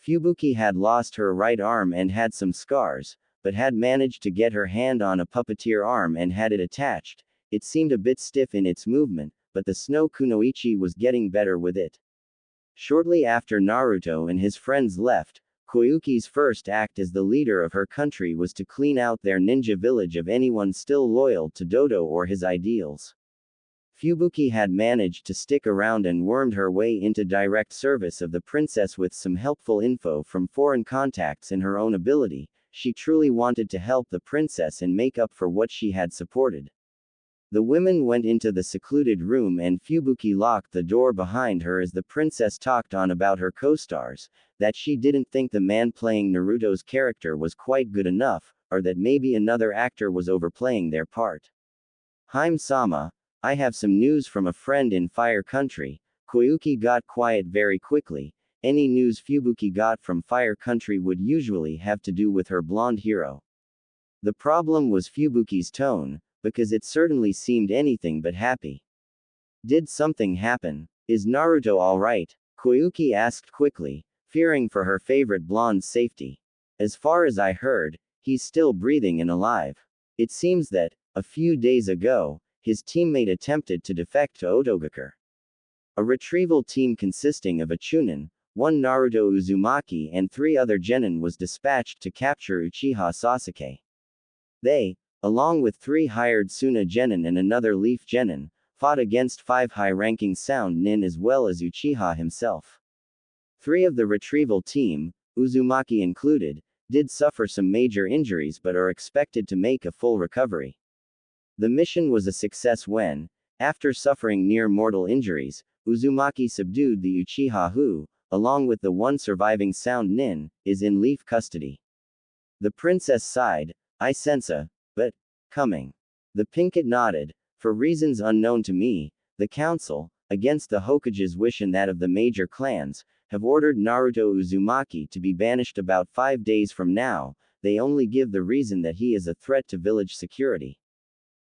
Fubuki had lost her right arm and had some scars, but had managed to get her hand on a puppeteer arm and had it attached. It seemed a bit stiff in its movement, but the snow kunoichi was getting better with it. Shortly after Naruto and his friends left, Koyuki's first act as the leader of her country was to clean out their ninja village of anyone still loyal to Dodo or his ideals. Fubuki had managed to stick around and wormed her way into direct service of the princess with some helpful info from foreign contacts in her own ability. She truly wanted to help the princess and make up for what she had supported. The women went into the secluded room and Fubuki locked the door behind her as the princess talked on about her co-stars, that she didn't think the man playing Naruto's character was quite good enough, or that maybe another actor was overplaying their part. Haim-sama, I have some news from a friend in Fire Country. Koyuki got quiet very quickly. Any news Fubuki got from Fire Country would usually have to do with her blonde hero. The problem was Fubuki's tone, because it certainly seemed anything but happy. Did something happen? Is Naruto alright? Koyuki asked quickly, fearing for her favorite blonde's safety. As far as I heard, he's still breathing and alive. It seems that, a few days ago, his teammate attempted to defect to Otogakure. A retrieval team consisting of a Chunin, one Naruto Uzumaki and 3 other genin was dispatched to capture Uchiha Sasuke. They, along with 3 hired Suna genin and another Leaf genin, fought against 5 high-ranking Sound Nin as well as Uchiha himself. 3 of the retrieval team, Uzumaki included, did suffer some major injuries but are expected to make a full recovery. The mission was a success when, after suffering near-mortal injuries, Uzumaki subdued the Uchiha who, along with the one surviving Sound Nin, is in Leaf custody. The princess sighed, I sense a, but, coming. The Pinkett nodded, for reasons unknown to me, the council, against the Hokage's wish and that of the major clans, have ordered Naruto Uzumaki to be banished about 5 days from now. They only give the reason that he is a threat to village security.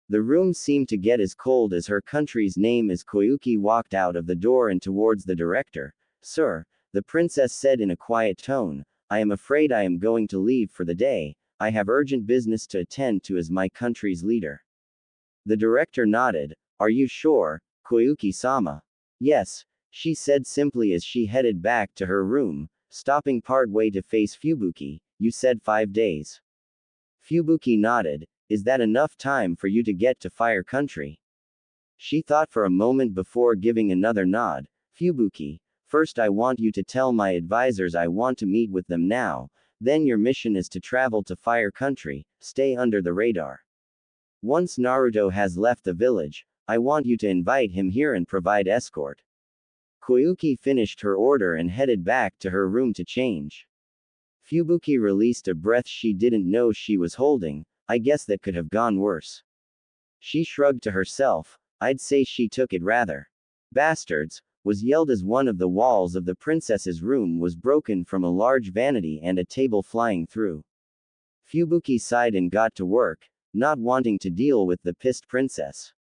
The room seemed to get as cold as her country's name as Koyuki walked out of the door and towards the director. Sir, the princess said in a quiet tone, I am afraid I am going to leave for the day. I have urgent business to attend to as my country's leader. The director nodded. Are you sure, Koyuki-sama? Yes, she said simply as she headed back to her room, stopping part-way to face Fubuki. You said 5 days. Fubuki nodded. Is that enough time for you to get to Fire Country? She thought for a moment before giving another nod. Fubuki, first I want you to tell my advisors I want to meet with them now, then your mission is to travel to Fire Country, stay under the radar. Once Naruto has left the village, I want you to invite him here and provide escort. Koyuki finished her order and headed back to her room to change. Fubuki released a breath she didn't know she was holding. I guess that could have gone worse. She shrugged to herself. I'd say she took it rather. Bastards, was yelled as one of the walls of the princess's room was broken from a large vanity and a table flying through. Fubuki sighed and got to work, not wanting to deal with the pissed princess.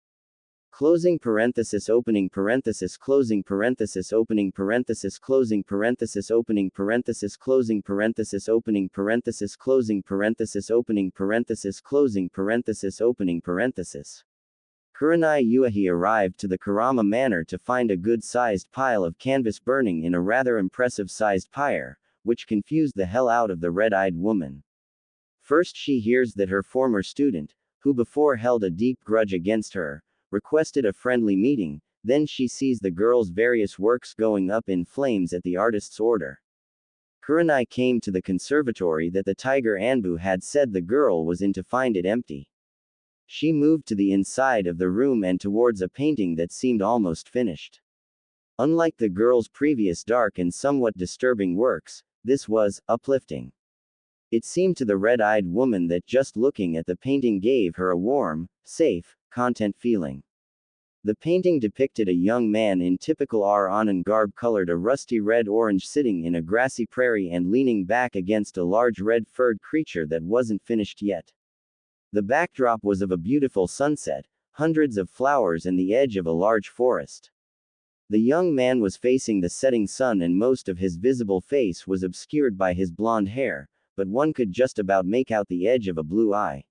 Closing parenthesis opening parenthesis closing parenthesis opening parenthesis closing parenthesis opening parenthesis closing parenthesis opening parenthesis closing parenthesis opening parenthesis closing parenthesis opening parenthesis. Kurenai Uehi arrived to the Kurama Manor to find a good-sized pile of canvas burning in a rather impressive-sized pyre, which confused the hell out of the red-eyed woman. First she hears that her former student, who before held a deep grudge against her, requested a friendly meeting, then she sees the girl's various works going up in flames at the artist's order. Kurenai came to the conservatory that the tiger Anbu had said the girl was in to find it empty. She moved to the inside of the room and towards a painting that seemed almost finished. Unlike the girl's previous dark and somewhat disturbing works, this was uplifting. It seemed to the red-eyed woman that just looking at the painting gave her a warm, safe, content feeling. The painting depicted a young man in typical Anan garb colored a rusty red-orange sitting in a grassy prairie and leaning back against a large red-furred creature that wasn't finished yet. The backdrop was of a beautiful sunset, hundreds of flowers and the edge of a large forest. The young man was facing the setting sun and most of his visible face was obscured by his blonde hair, but one could just about make out the edge of a blue eye.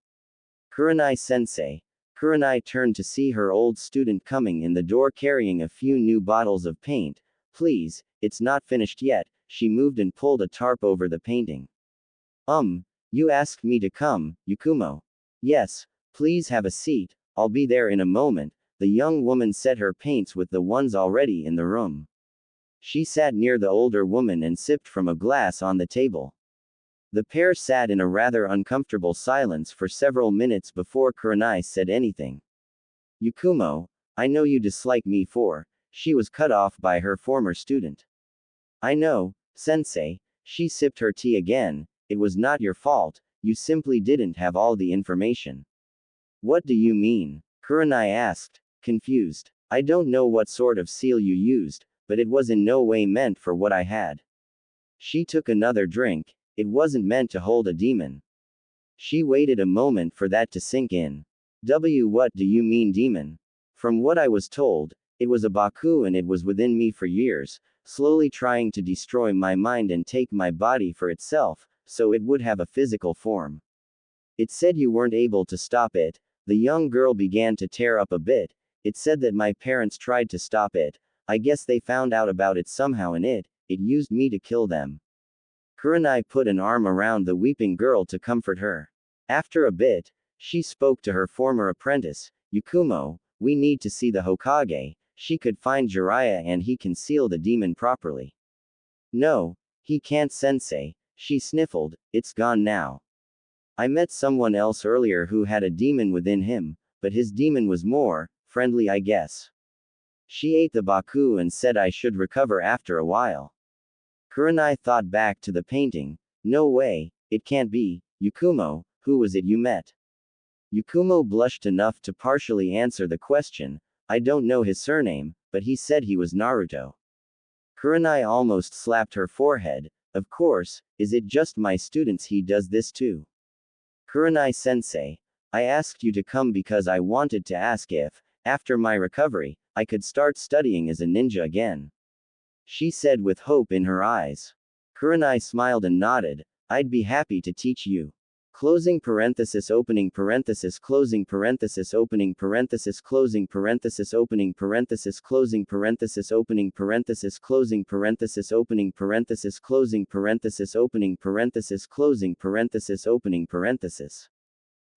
Kurenai-sensei. Kurenai turned to see her old student coming in the door carrying a few new bottles of paint. Please, it's not finished yet. She moved and pulled a tarp over the painting. You asked me to come, Yakumo. Yes, please have a seat, I'll be there in a moment. The young woman set her paints with the ones already in the room. She sat near the older woman and sipped from a glass on the table. The pair sat in a rather uncomfortable silence for several minutes before Kurenai said anything. Yakumo, I know you dislike me for. She was cut off by her former student. I know, sensei. She sipped her tea again. It was not your fault. you simply didn't have all the information. What do you mean? Kurenai asked, confused. I don't know what sort of seal you used, but it was in no way meant for what I had. She took another drink. It wasn't meant to hold a demon. She waited a moment for that to sink in. What do you mean demon? From what I was told, it was a Baku and it was within me for years, slowly trying to destroy my mind and take my body for itself, so it would have a physical form. It said you weren't able to stop it. The young girl began to tear up a bit. It said that my parents tried to stop it. I guess they found out about it somehow and it used me to kill them. Kurenai put an arm around the weeping girl to comfort her. After a bit, she spoke to her former apprentice, Yakumo, we need to see the Hokage. She could find Jiraiya and he can seal the demon properly. No, he can't sensei, she sniffled, it's gone now. I met someone else earlier who had a demon within him, but his demon was more friendly, I guess. She ate the Baku and said I should recover after a while. Kurenai thought back to the painting. No way, it can't be. Yakumo, who was it you met? Yakumo blushed enough to partially answer the question. I don't know his surname, but he said he was Naruto. Kurenai almost slapped her forehead. Of course, is it just my students he does this to? Kurenai-sensei, I asked you to come because I wanted to ask if, after my recovery, I could start studying as a ninja again. She said with hope in her eyes. Kurenai smiled and nodded. I'd be happy to teach you. Closing parenthesis opening parenthesis closing parenthesis opening parenthesis closing parenthesis opening parenthesis closing parenthesis opening parenthesis closing parenthesis opening parenthesis closing parenthesis opening parenthesis closing parenthesis opening parenthesis.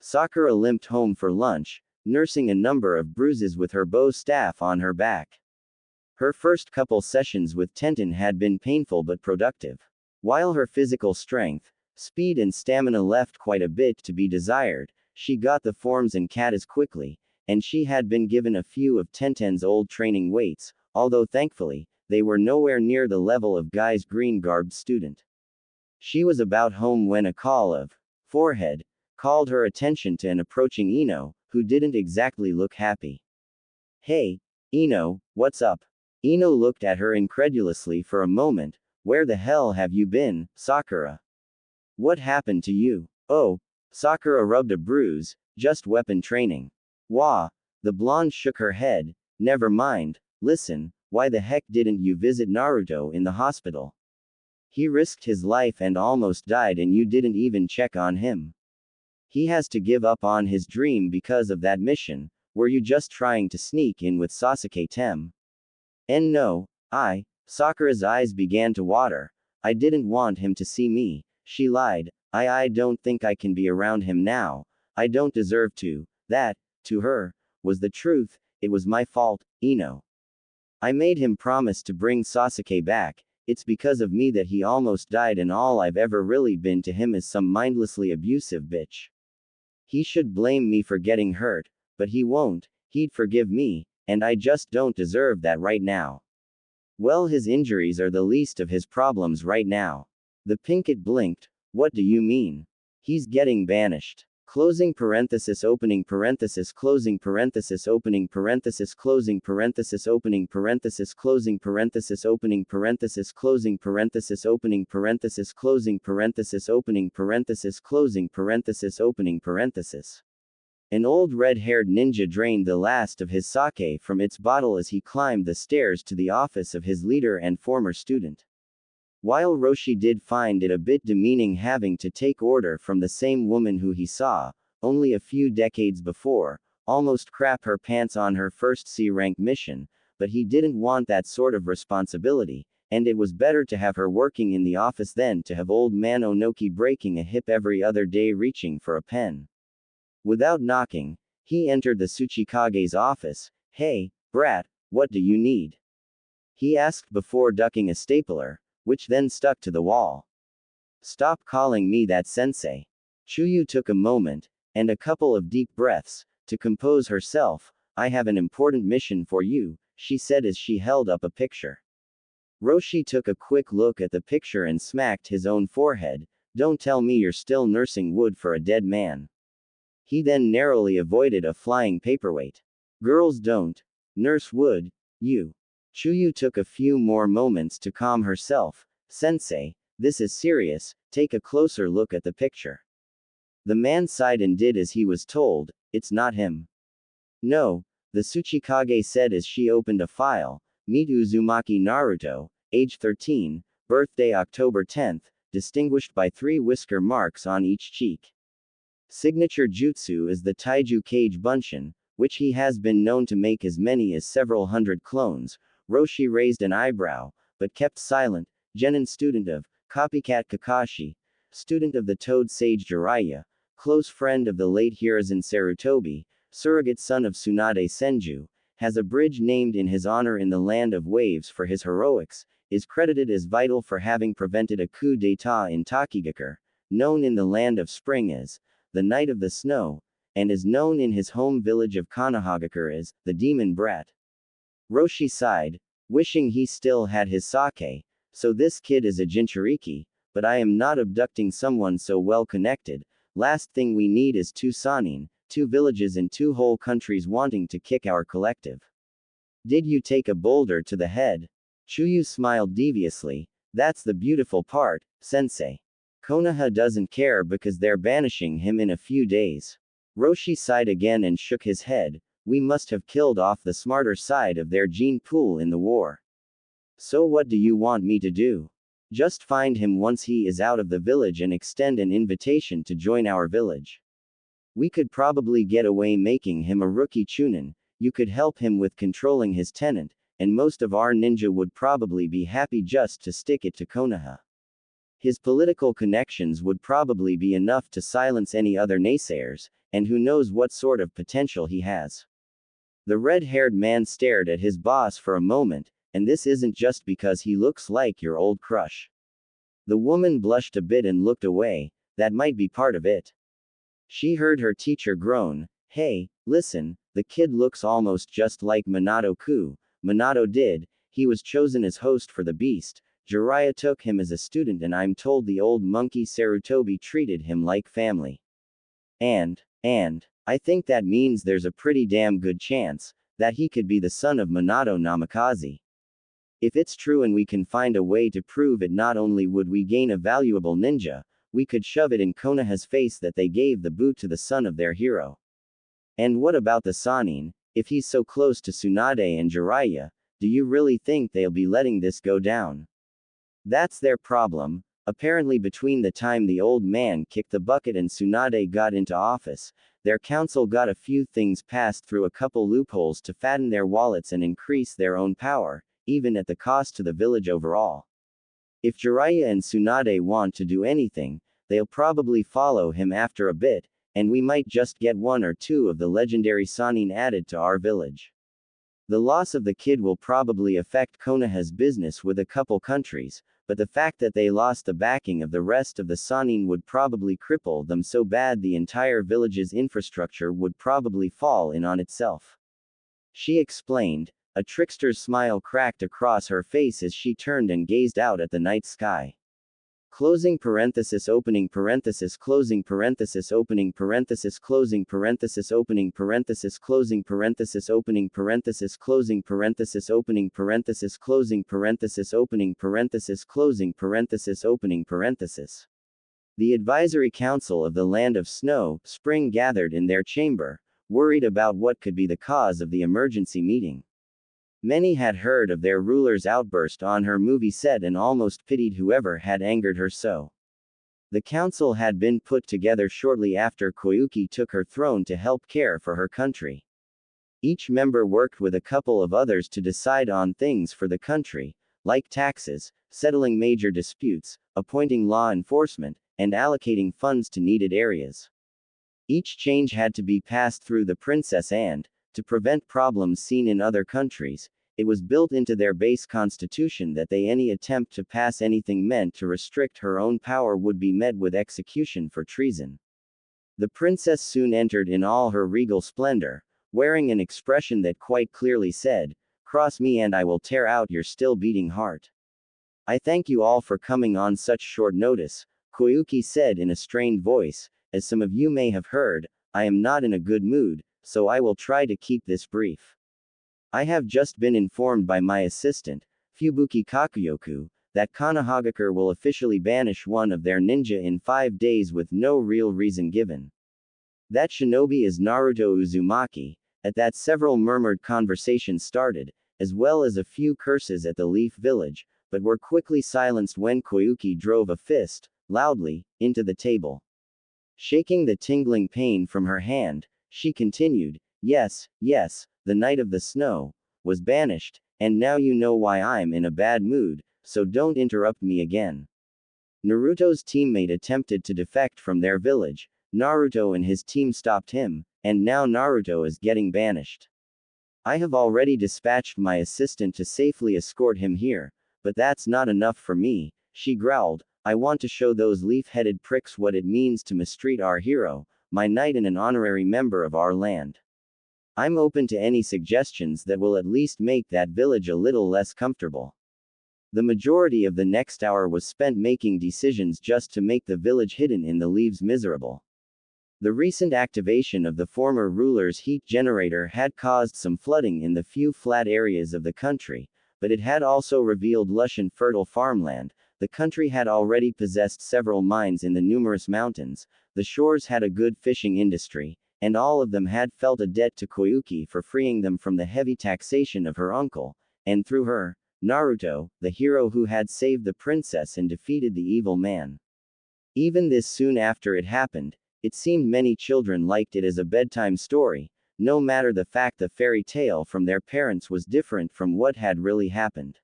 Sakura limped home for lunch, nursing a number of bruises with her bow staff on her back. Her first couple sessions with Tenten had been painful but productive. While her physical strength, speed and stamina left quite a bit to be desired, she got the forms and katas quickly, and she had been given a few of Tenten's old training weights, although thankfully, they were nowhere near the level of Guy's green-garbed student. She was about home when a call of forehead called her attention to an approaching Ino, who didn't exactly look happy. Hey, Ino, what's up? Ino looked at her incredulously for a moment. Where the hell have you been, Sakura? What happened to you? Oh, Sakura rubbed a bruise, just weapon training. Wah, the blonde shook her head, never mind, listen, why the heck didn't you visit Naruto in the hospital? He risked his life and almost died and you didn't even check on him. He has to give up on his dream because of that mission. Were you just trying to sneak in with Sasuke Tem? And no, Sakura's eyes began to water. I didn't want him to see me. She lied. I don't think I can be around him now. I don't deserve to. That, to her, was the truth. It was my fault, Ino. I made him promise to bring Sasuke back. It's because of me that he almost died and all I've ever really been to him is some mindlessly abusive bitch. He should blame me for getting hurt, but he won't. He'd forgive me, and I just don't deserve that right now. Well, his injuries are the least of his problems right now. The Pinkett blinked. What do you mean? He's getting banished. Closing parenthesis opening parenthesis closing parenthesis opening parenthesis closing parenthesis opening parenthesis closing parenthesis opening parenthesis closing parenthesis opening parenthesis closing parenthesis opening parenthesis closing parenthesis opening parenthesis. An old red-haired ninja drained the last of his sake from its bottle as he climbed the stairs to the office of his leader and former student. While Roshi did find it a bit demeaning having to take order from the same woman who he saw, only a few decades before, almost crap her pants on her first C-rank mission, but he didn't want that sort of responsibility, and it was better to have her working in the office than to have old man Onoki breaking a hip every other day reaching for a pen. Without knocking, he entered the Tsuchikage's office. Hey, brat, what do you need? He asked before ducking a stapler, which then stuck to the wall. Stop calling me that, sensei. Chuyu took a moment, and a couple of deep breaths, to compose herself. I have an important mission for you, she said as she held up a picture. Roshi took a quick look at the picture and smacked his own forehead. Don't tell me you're still nursing wood for a dead man. He then narrowly avoided a flying paperweight. Girls don't nurse wood, you. Chuyu took a few more moments to calm herself. Sensei, this is serious, take a closer look at the picture. The man sighed and did as he was told. It's not him. No, the Tsuchikage said as she opened a file. Meet Uzumaki Naruto, age 13, birthday October 10th, distinguished by 3 whisker marks on each cheek. Signature jutsu is the Taiju Kage Bunshin, which he has been known to make as many as several hundred clones. Roshi raised an eyebrow, but kept silent. Genin, student of Copycat Kakashi, student of the Toad Sage Jiraiya, close friend of the late Hiruzen Sarutobi, surrogate son of Tsunade Senju, has a bridge named in his honor in the Land of Waves for his heroics, is credited as vital for having prevented a coup d'état in Takigakure, known in the Land of Spring as the Night of the Snow, and is known in his home village of Konohagakure as the Demon Brat. Roshi sighed, wishing he still had his sake. So this kid is a Jinchuriki, but I am not abducting someone so well connected. Last thing we need is 2 sanin, 2 villages and 2 whole countries wanting to kick our collective. Did you take a boulder to the head? Chuyu smiled deviously. That's the beautiful part, sensei. Konoha doesn't care because they're banishing him in a few days. Roshi sighed again and shook his head. We must have killed off the smarter side of their gene pool in the war. So what do you want me to do? Just find him once he is out of the village and extend an invitation to join our village. We could probably get away making him a rookie chunin. You could help him with controlling his tenant, and most of our ninja would probably be happy just to stick it to Konoha. His political connections would probably be enough to silence any other naysayers, and who knows what sort of potential he has. The red-haired man stared at his boss for a moment, and this isn't just because he looks like your old crush. The woman blushed a bit and looked away. That might be part of it. She heard her teacher groan. Hey, listen, the kid looks almost just like Minato-ku. Minato did. He was chosen as host for the beast. Jiraiya took him as a student and I'm told the old monkey Sarutobi treated him like family. And, I think that means there's a pretty damn good chance that he could be the son of Minato Namikaze. If it's true and we can find a way to prove it, not only would we gain a valuable ninja, we could shove it in Konoha's face that they gave the boot to the son of their hero. And what about the Sanin? If he's so close to Tsunade and Jiraiya, do you really think they'll be letting this go down? That's their problem. Apparently between the time the old man kicked the bucket and Tsunade got into office, their council got a few things passed through a couple loopholes to fatten their wallets and increase their own power, even at the cost to the village overall. If Jiraiya and Tsunade want to do anything, they'll probably follow him after a bit, and we might just get 1 or 2 of the legendary Sanin added to our village. The loss of the kid will probably affect Konoha's business with a couple countries, but the fact that they lost the backing of the rest of the Sanin would probably cripple them so bad the entire village's infrastructure would probably fall in on itself. She explained. A trickster's smile cracked across her face as she turned and gazed out at the night sky. Closing parenthesis opening parenthesis closing parenthesis opening parenthesis closing parenthesis opening parenthesis closing parenthesis opening parenthesis closing parenthesis opening parenthesis closing parenthesis opening parenthesis closing parenthesis opening parenthesis. The advisory council of the Land of Snow, Spring gathered in their chamber, worried about what could be the cause of the emergency meeting. Many had heard of their ruler's outburst on her movie set and almost pitied whoever had angered her so. The council had been put together shortly after Koyuki took her throne to help care for her country. Each member worked with a couple of others to decide on things for the country, like taxes, settling major disputes, appointing law enforcement, and allocating funds to needed areas. Each change had to be passed through the princess and, to prevent problems seen in other countries, it was built into their base constitution that any attempt to pass anything meant to restrict her own power would be met with execution for treason. The princess soon entered in all her regal splendor, wearing an expression that quite clearly said, "Cross me and I will tear out your still beating heart." I thank you all for coming on such short notice. Koyuki said in a strained voice, as some of you may have heard, I am not in a good mood, so I will try to keep this brief. I have just been informed by my assistant, Fubuki Kakuyoku, that Konohagakure will officially banish one of their ninja in 5 days with no real reason given. That shinobi is Naruto Uzumaki. At that several murmured conversations started, as well as a few curses at the Leaf Village, but were quickly silenced when Koyuki drove a fist, loudly, into the table. Shaking the tingling pain from her hand, she continued, yes, the night of the snow, was banished, and now you know why I'm in a bad mood, so don't interrupt me again. Naruto's teammate attempted to defect from their village, Naruto and his team stopped him, and now Naruto is getting banished. I have already dispatched my assistant to safely escort him here, but that's not enough for me, she growled. I want to show those leaf-headed pricks what it means to mistreat our hero, my knight and an honorary member of our land. I'm open to any suggestions that will at least make that village a little less comfortable. The majority of the next hour was spent making decisions just to make the village hidden in the leaves miserable. The recent activation of the former ruler's heat generator had caused some flooding in the few flat areas of the country, but it had also revealed lush and fertile farmland. The country had already possessed several mines in the numerous mountains, the shores had a good fishing industry, and all of them had felt a debt to Koyuki for freeing them from the heavy taxation of her uncle, and through her, Naruto, the hero who had saved the princess and defeated the evil man. Even this soon after it happened, it seemed many children liked it as a bedtime story, no matter the fact the fairy tale from their parents was different from what had really happened.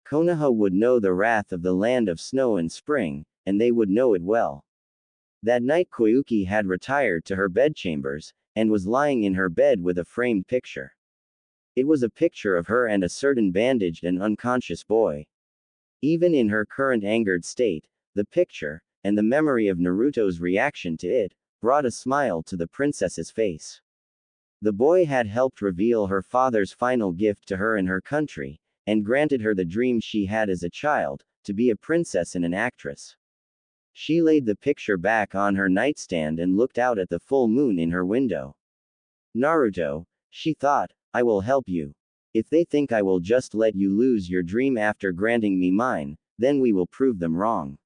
Konoha would know the wrath of the land of snow and spring, and they would know it well. That night Koyuki had retired to her bedchambers, and was lying in her bed with a framed picture. It was a picture of her and a certain bandaged and unconscious boy. Even in her current angered state, the picture, and the memory of Naruto's reaction to it, brought a smile to the princess's face. The boy had helped reveal her father's final gift to her and her country, and granted her the dream she had as a child, to be a princess and an actress. She laid the picture back on her nightstand and looked out at the full moon in her window. Naruto, she thought, I will help you. If they think I will just let you lose your dream after granting me mine, then we will prove them wrong.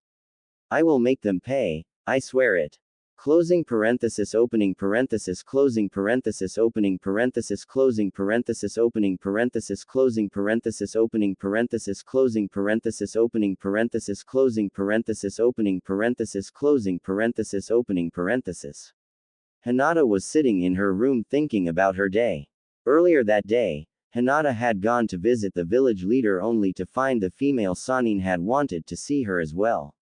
I will make them pay, I swear it. Closing parenthesis opening parenthesis closing parenthesis opening parenthesis closing parenthesis opening parenthesis closing parenthesis opening parenthesis closing parenthesis opening parenthesis closing parenthesis opening parenthesis closing parenthesis opening parenthesis. Hinata was sitting in her room thinking about her day. Earlier that day, Hinata had gone to visit the village leader only to find the female Sannin had wanted to see her as well.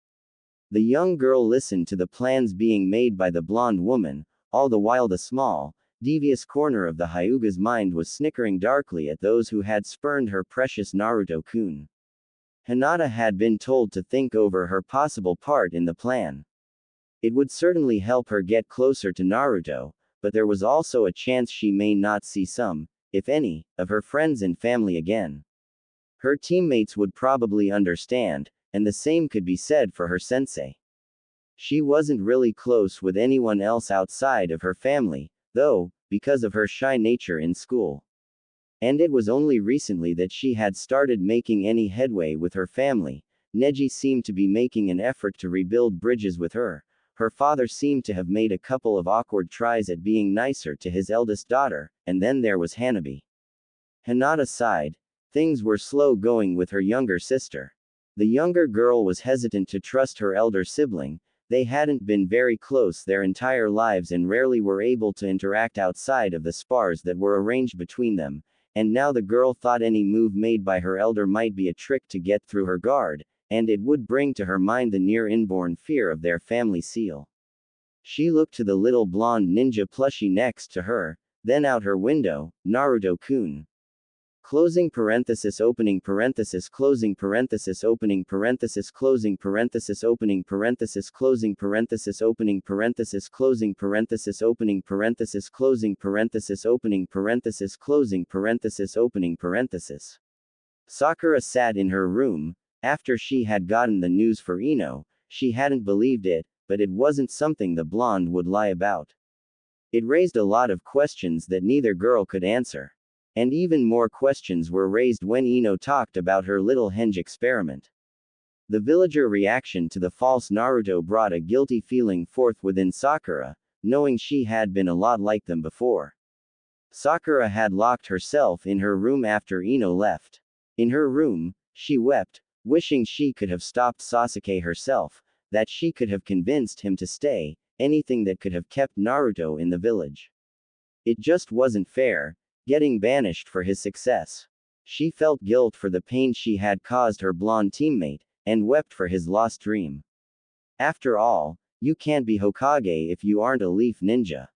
The young girl listened to the plans being made by the blonde woman, all the while the small, devious corner of the Hyuga's mind was snickering darkly at those who had spurned her precious Naruto-kun. Hinata had been told to think over her possible part in the plan. It would certainly help her get closer to Naruto, but there was also a chance she may not see some, if any, of her friends and family again. Her teammates would probably understand, and the same could be said for her sensei. She wasn't really close with anyone else outside of her family, though, because of her shy nature in school. And it was only recently that she had started making any headway with her family. Neji seemed to be making an effort to rebuild bridges with her. Her father seemed to have made a couple of awkward tries at being nicer to his eldest daughter, and then there was Hanabi. Hinata sighed. Things were slow going with her younger sister. The younger girl was hesitant to trust her elder sibling. They hadn't been very close their entire lives and rarely were able to interact outside of the spars that were arranged between them, and now the girl thought any move made by her elder might be a trick to get through her guard, and it would bring to her mind the near inborn fear of their family seal. She looked to the little blonde ninja plushie next to her, then out her window, Naruto-kun. Closing parenthesis opening parenthesis closing parenthesis opening parenthesis closing parenthesis opening parenthesis closing parenthesis opening parenthesis closing parenthesis opening parenthesis closing parenthesis opening parenthesis closing parenthesis opening parenthesis. Sakura sat in her room. After she had gotten the news for Ino, She hadn't believed it, but it wasn't something the blonde would lie about. It raised a lot of questions that neither girl could answer. And even more questions were raised when Ino talked about her little henge experiment. The villager reaction to the false Naruto brought a guilty feeling forth within Sakura, knowing she had been a lot like them before. Sakura had locked herself in her room after Ino left. In her room, she wept, wishing she could have stopped Sasuke herself, that she could have convinced him to stay, anything that could have kept Naruto in the village. It just wasn't fair, getting banished for his success. She felt guilt for the pain she had caused her blonde teammate, and wept for his lost dream. After all, you can't be Hokage if you aren't a leaf ninja.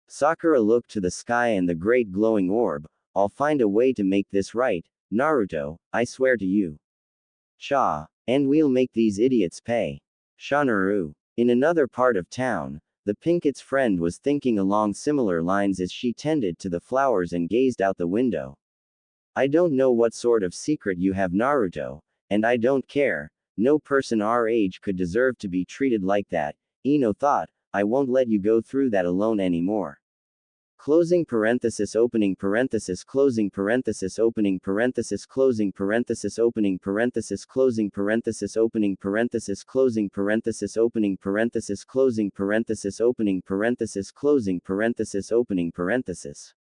Sakura looked to the sky and the great glowing orb. I'll find a way to make this right, Naruto, I swear to you. Cha. And we'll make these idiots pay. Shanaru. In another part of town, the Pinket's friend was thinking along similar lines as she tended to the flowers and gazed out the window. I don't know what sort of secret you have, Naruto, and I don't care. No person our age could deserve to be treated like that, Ino thought. I won't let you go through that alone anymore. Closing parenthesis opening parenthesis closing parenthesis opening parenthesis closing parenthesis opening parenthesis closing parenthesis opening parenthesis closing parenthesis opening parenthesis closing parenthesis opening parenthesis closing parenthesis opening parenthesis.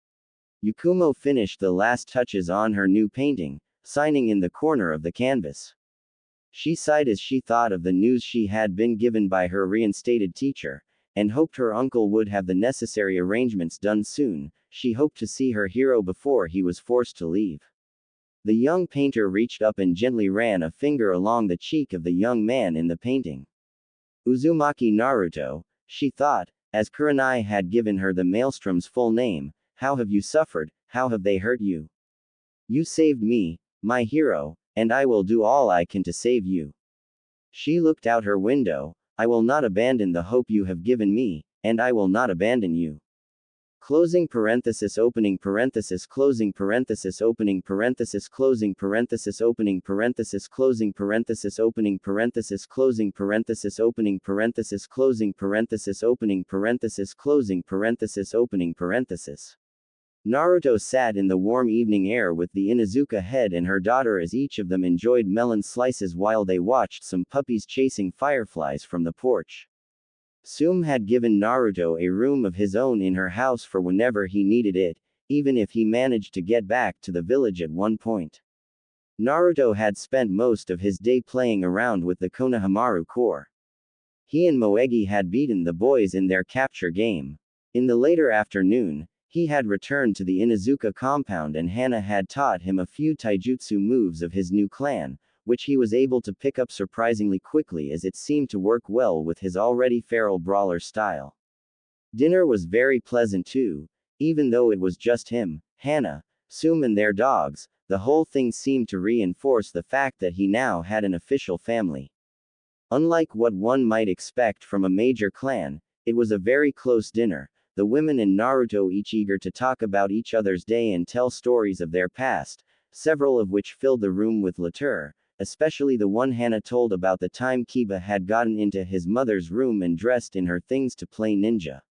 Yukumo finished the last touches on her new painting, signing in the corner of the canvas. She sighed as she thought of the news she had been given by her reinstated teacher, and hoped her uncle would have the necessary arrangements done soon. She hoped to see her hero before he was forced to leave. The young painter reached up and gently ran a finger along the cheek of the young man in the painting. Uzumaki Naruto, she thought, as Kurenai had given her the maelstrom's full name. How have you suffered? How have they hurt you? You saved me, my hero, and I will do all I can to save you. She looked out her window. I will not abandon the hope you have given me, and I will not abandon you. Closing parenthesis opening parenthesis closing parenthesis opening parenthesis closing parenthesis opening parenthesis closing parenthesis opening parenthesis closing parenthesis opening parenthesis closing parenthesis opening parenthesis closing parenthesis opening parenthesis. Naruto sat in the warm evening air with the Inuzuka head and her daughter as each of them enjoyed melon slices while they watched some puppies chasing fireflies from the porch. Sum had given Naruto a room of his own in her house for whenever he needed it, even if he managed to get back to the village at one point. Naruto had spent most of his day playing around with the Konohamaru Corps. He and Moegi had beaten the boys in their capture game. In the later afternoon, he had returned to the Inuzuka compound and Hana had taught him a few taijutsu moves of his new clan, which he was able to pick up surprisingly quickly as it seemed to work well with his already feral brawler style. Dinner was very pleasant too, even though it was just him, Hana, Sum and their dogs. The whole thing seemed to reinforce the fact that he now had an official family. Unlike what one might expect from a major clan, it was a very close dinner. The women and Naruto each eager to talk about each other's day and tell stories of their past, several of which filled the room with laughter, especially the one Hana told about the time Kiba had gotten into his mother's room and dressed in her things to play ninja.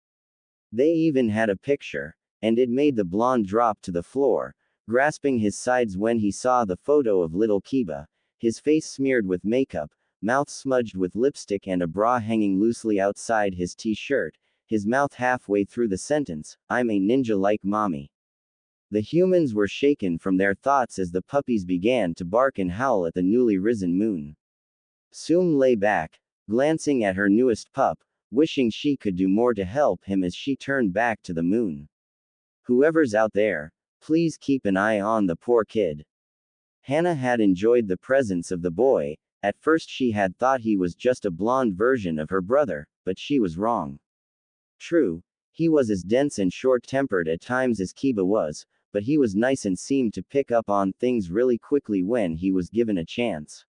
They even had a picture, and it made the blonde drop to the floor, grasping his sides when he saw the photo of little Kiba, his face smeared with makeup, mouth smudged with lipstick and a bra hanging loosely outside his t-shirt, his mouth halfway through the sentence, I'm a ninja like mommy. The humans were shaken from their thoughts as the puppies began to bark and howl at the newly risen moon. Sum lay back, glancing at her newest pup, wishing she could do more to help him as she turned back to the moon. Whoever's out there, please keep an eye on the poor kid. Hana had enjoyed the presence of the boy. At first she had thought he was just a blonde version of her brother, but she was wrong. True, he was as dense and short-tempered at times as Kiba was, but he was nice and seemed to pick up on things really quickly when he was given a chance.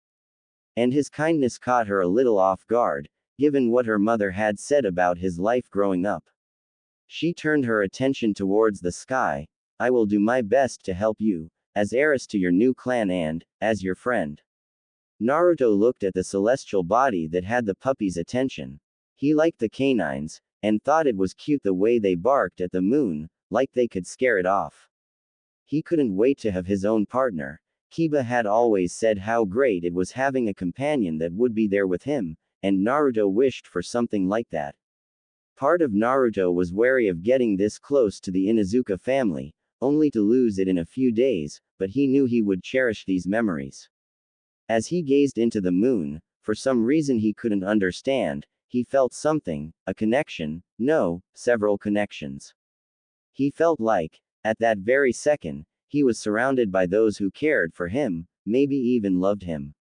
And his kindness caught her a little off guard, given what her mother had said about his life growing up. She turned her attention towards the sky. I will do my best to help you, as heiress to your new clan and, as your friend. Naruto looked at the celestial body that had the puppy's attention. He liked the canines, and thought it was cute the way they barked at the moon, like they could scare it off. He couldn't wait to have his own partner. Kiba had always said how great it was having a companion that would be there with him, and Naruto wished for something like that. Part of Naruto was wary of getting this close to the Inuzuka family, only to lose it in a few days, but he knew he would cherish these memories. As he gazed into the moon, for some reason he couldn't understand, he felt something, a connection, no, several connections. He felt like, at that very second, he was surrounded by those who cared for him, maybe even loved him.